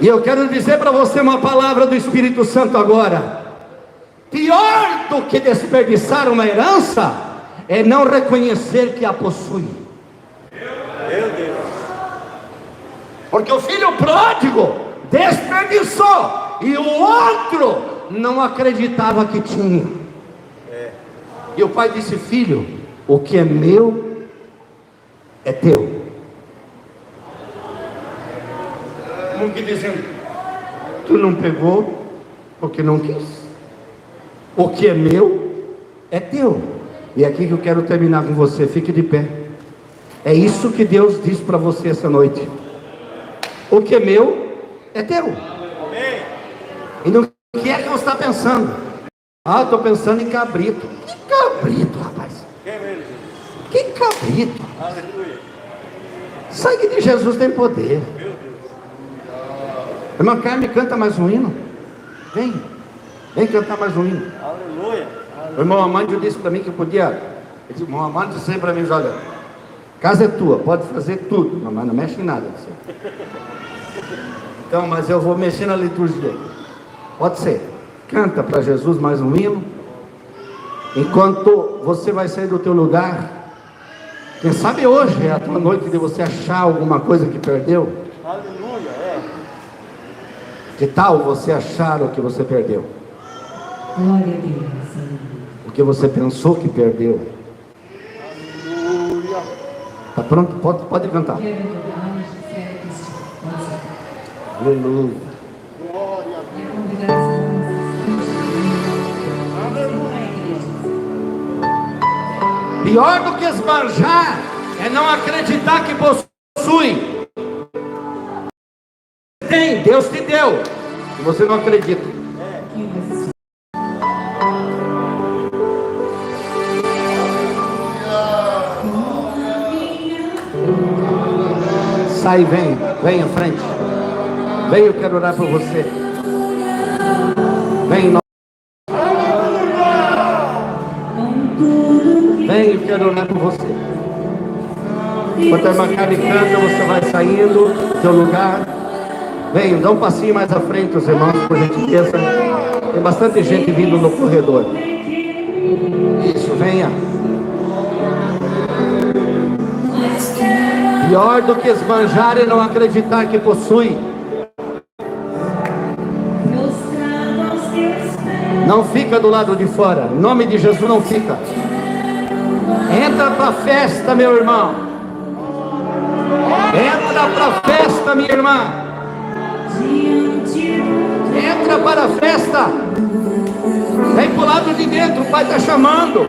E eu quero dizer para você uma palavra do Espírito Santo agora. Pior do que desperdiçar uma herança é não reconhecer que a possui. Meu Deus. Porque o filho pródigo desperdiçou, e o outro não acreditava que tinha. E o pai disse: filho, o que é meu é teu. Como que dizendo, tu não pegou porque não quis. O que é meu é teu. E é aqui que eu quero terminar com você. Fique de pé. É isso que Deus diz para você essa noite. O que é meu é teu. E no que é que você está pensando? Ah, eu estou pensando em cabrito. Que cabrito, rapaz? Que cabrito? Sangue de Jesus tem poder. Irmã Carmen, canta mais um hino. Vem cantar mais um hino. Aleluia. O irmão Amândio disse para mim que eu podia. O irmão Amândio disse para mim: olha, casa é tua, pode fazer tudo, mas não mexe em nada. Então, mas eu vou mexer na liturgia. Pode ser. Canta para Jesus mais um hino. Enquanto você vai sair do teu lugar, quem sabe hoje é a tua noite de você achar alguma coisa que perdeu. Aleluia, Que tal você achar o que você perdeu? Glória a Deus. O que você pensou que perdeu? Aleluia. Tá pronto? Pode cantar. Quero adorar José Cristo. Aleluia. Glória a Quero convidar as Pior do que esbanjar é não acreditar que possui. Tem, Deus te deu. E você não acredita. Sai, vem à frente. Vem, eu quero orar por você. Vem, vem, eu quero orar por você. Enquanto a irmã Carmen canta, você vai saindo do seu lugar. Vem, dá um passinho mais à frente, os irmãos, por gentileza. Tem bastante gente vindo no corredor. Isso, venha. Pior do que esbanjar e não acreditar que possui. Não fica do lado de fora. Em nome de Jesus, não fica. Entra para a festa, meu irmão. Entra para a festa, minha irmã. Entra para a festa. Vem para o lado de dentro. O Pai está chamando.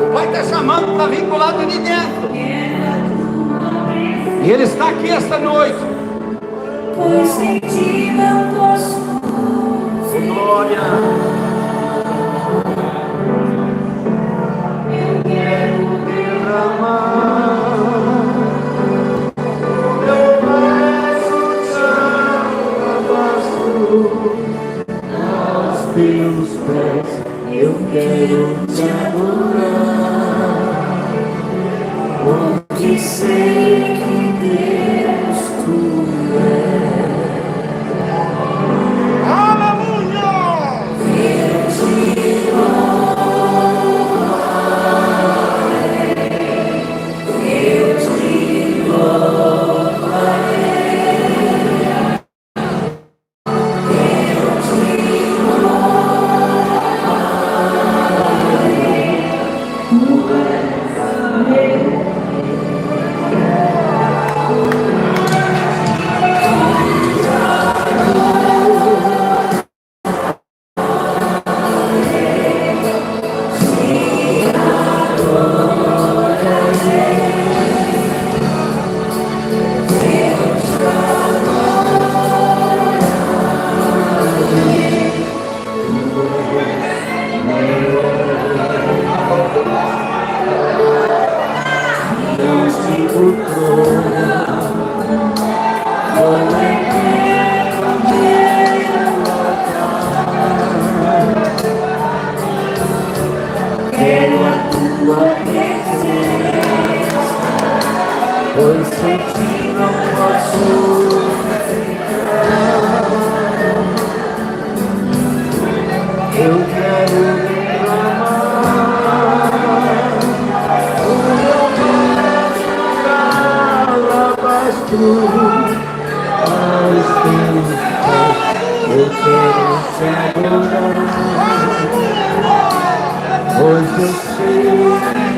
O Pai está chamando para vir para o lado de dentro. E Ele está aqui esta noite. Pois sem ti não posso. Glória. Eu quero Derramar meu braço aos teus pés. Eu quero te adorar, porque sei que Deus tu és. Aleluia. Pois sem ti não posso ficar. Eu quero derramar o meu alabastro aos teus pés. Eu quero te adorar, pois eu sei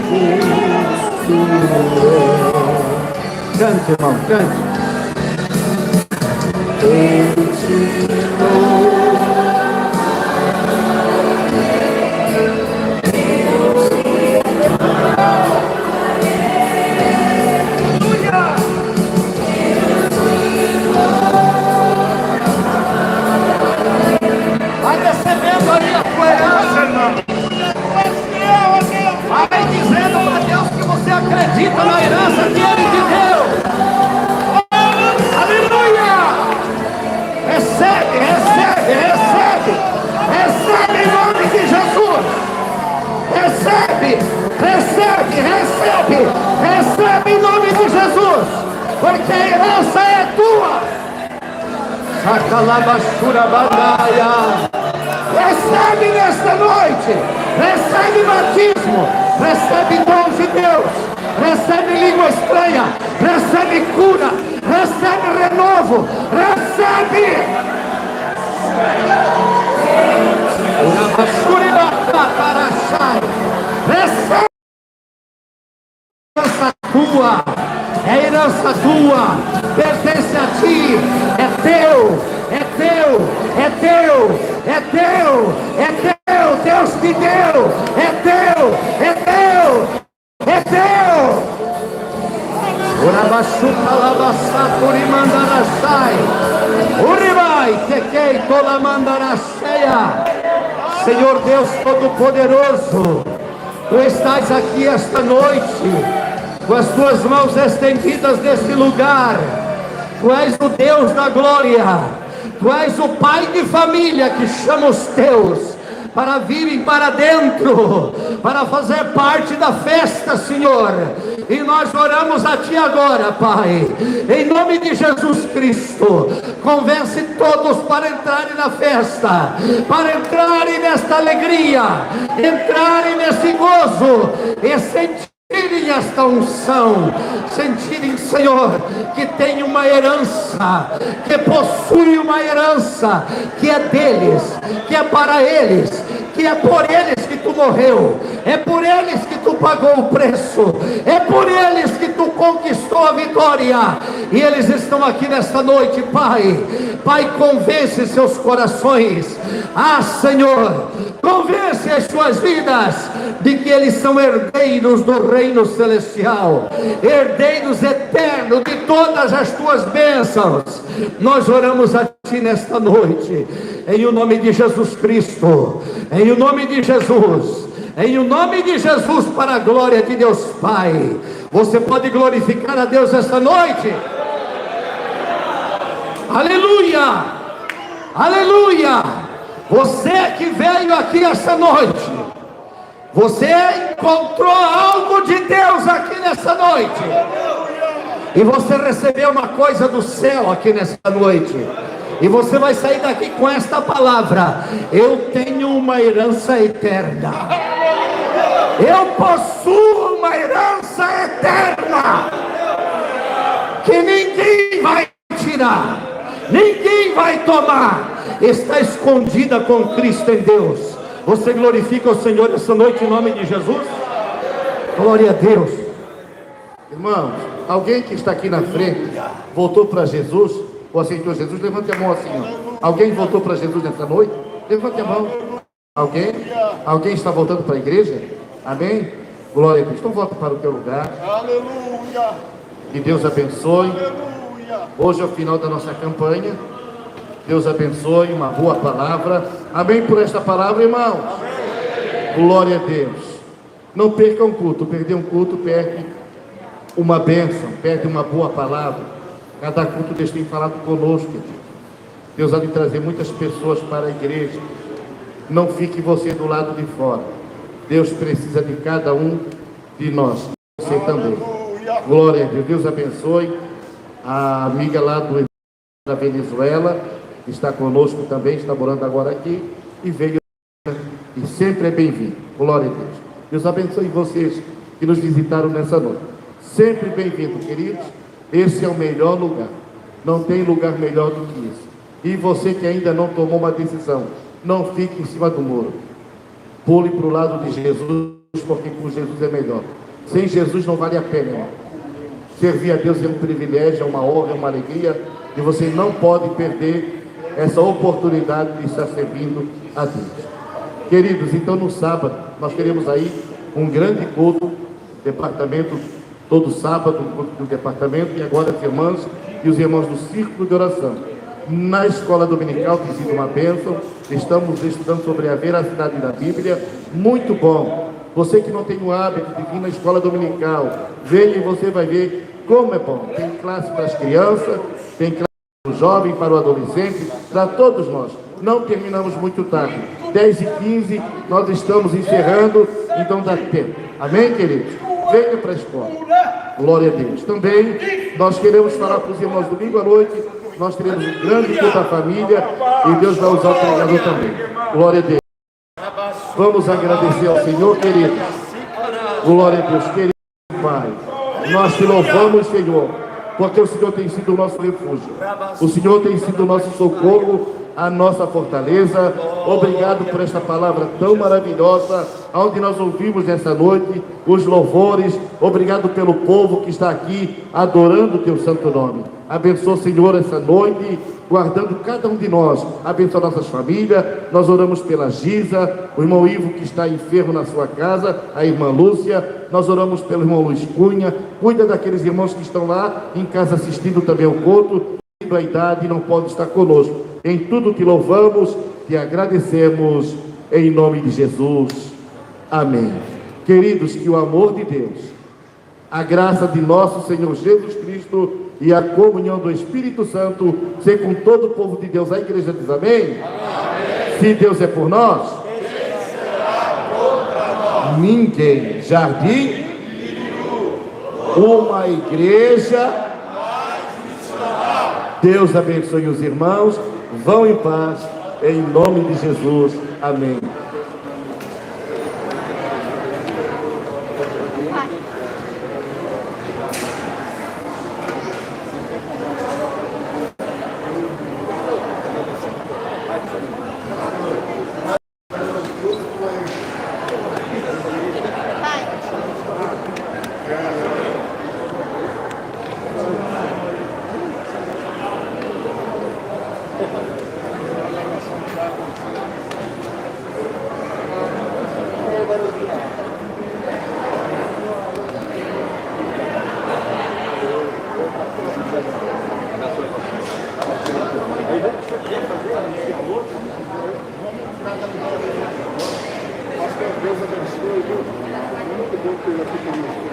que tu és. Cante, irmão, cante. Eu te dou. Essa herança é tua. Sacalabachurabandaia. Recebe nesta noite. Recebe batismo. Recebe dons de Deus. Recebe língua estranha. Recebe cura. Recebe renovo. Recebe. Recebe. Herança tua, é herança tua, pertence a ti, é teu, é teu, é teu, é teu, é teu, Deus te deu, é teu, é teu, é teu. Urabachuca labassaturi mandarachai, uribai tequei toda mandaracheia. Senhor Deus Todo-Poderoso, tu estás aqui esta noite, com as tuas mãos estendidas nesse lugar. Tu és o Deus da glória. Tu és o pai de família que chama os teus para virem para dentro, para fazer parte da festa, Senhor. E nós oramos a Ti agora, Pai, em nome de Jesus Cristo. Convence todos para entrarem na festa, para entrarem nesta alegria, entrarem nesse gozo e sentirem esta unção, sentirem, Senhor, que tem uma herança, que possui uma herança, que é deles, que é para eles, que é por eles que tu morreu, é por eles que tu pagou o preço, é por eles que tu conquistou a vitória, e eles estão aqui nesta noite, Pai. Pai, convence seus corações, Senhor, convence as suas vidas, de que eles são herdeiros do reino celestial, herdeiros eternos de todas as tuas bênçãos. Nós oramos a Ti nesta noite, em o nome de Jesus Cristo, em o nome de Jesus, em o nome de Jesus, para a glória de Deus Pai. Você pode glorificar a Deus esta noite? Aleluia, aleluia. Você que veio aqui esta noite, você encontrou algo de Deus aqui nessa noite, e você recebeu uma coisa do céu aqui nessa noite, e você vai sair daqui com esta palavra: eu tenho uma herança eterna, eu possuo uma herança eterna, que ninguém vai tirar, ninguém vai tomar, está escondida com Cristo em Deus. Você glorifica o Senhor essa noite em nome de Jesus? Glória a Deus. Irmãos, alguém que está aqui na frente voltou para Jesus ou aceitou Jesus? Levante a mão assim, ó. Alguém voltou para Jesus nessa noite? Levante a mão. Alguém? Alguém está voltando para a igreja? Amém? Glória a Deus. Então volta para o teu lugar. Aleluia. Que Deus abençoe. Aleluia. Hoje é o final da nossa campanha. Deus abençoe, uma boa palavra. Amém por esta palavra, irmãos? Amém. Glória a Deus. Não perca um culto. Perder um culto perde uma bênção, perde uma boa palavra. Cada culto Deus tem falado conosco. Deus há de trazer muitas pessoas para a igreja. Não fique você do lado de fora. Deus precisa de cada um de nós. Você também. Glória a Deus. Deus abençoe. A amiga lá da Venezuela está conosco também, está morando agora aqui e veio, e sempre é bem-vindo. Glória a Deus. Deus abençoe vocês que nos visitaram nessa noite. Sempre bem-vindo, queridos. Esse é o melhor lugar. Não tem lugar melhor do que isso. E você que ainda não tomou uma decisão, não fique em cima do muro. Pule para o lado de Jesus, porque com Jesus é melhor. Sem Jesus não vale a pena, irmão. Servir a Deus é um privilégio, é uma honra, é uma alegria, e você não pode perder essa oportunidade de estar servindo a Deus. Queridos, então no sábado nós teremos aí um grande culto, departamento, todo sábado, um culto do departamento, e agora as irmãs e os irmãos do círculo de oração. Na escola dominical, tem sido uma bênção, estamos estudando sobre a veracidade da Bíblia, muito bom. Você que não tem o hábito de vir na escola dominical, venha e você vai ver como é bom. Tem classe para as crianças, tem classe para o jovem, para o adolescente, para todos nós. Não terminamos muito tarde. 10h15, nós estamos encerrando, então dá tempo. Amém, queridos? venha para a escola. Glória a Deus. Também nós queremos falar para os irmãos domingo à noite. Nós teremos um grande culto da família e Deus vai usar o pregador também. Glória a Deus. Vamos agradecer ao Senhor, queridos. Glória a Deus, querido Pai. Nós te louvamos, Senhor, porque o Senhor tem sido o nosso refúgio. O Senhor tem sido o nosso socorro, a nossa fortaleza. Obrigado por esta palavra tão maravilhosa, onde nós ouvimos essa noite os louvores. Obrigado pelo povo que está aqui adorando o teu santo nome. Abençoa, Senhor, essa noite, guardando cada um de nós. Abençoa nossas famílias. Nós oramos pela Giza, o irmão Ivo que está enfermo na sua casa, a irmã Lúcia. Nós oramos pelo irmão Luiz Cunha. Cuida daqueles irmãos que estão lá em casa assistindo também ao culto, a idade não pode estar conosco. Em tudo te louvamos, te agradecemos, em nome de Jesus. Amém. Queridos, que o amor de Deus, a graça de nosso Senhor Jesus Cristo e a comunhão do Espírito Santo seja com todo o povo de Deus. A igreja diz amém? Amém. Se Deus é por nós, quem será contra nós? Ninguém. Jardim, uma igreja. Deus abençoe os irmãos. Vão em paz, em nome de Jesus. Amém. Deus abençoe, viu? Muito bom ter aqui conosco.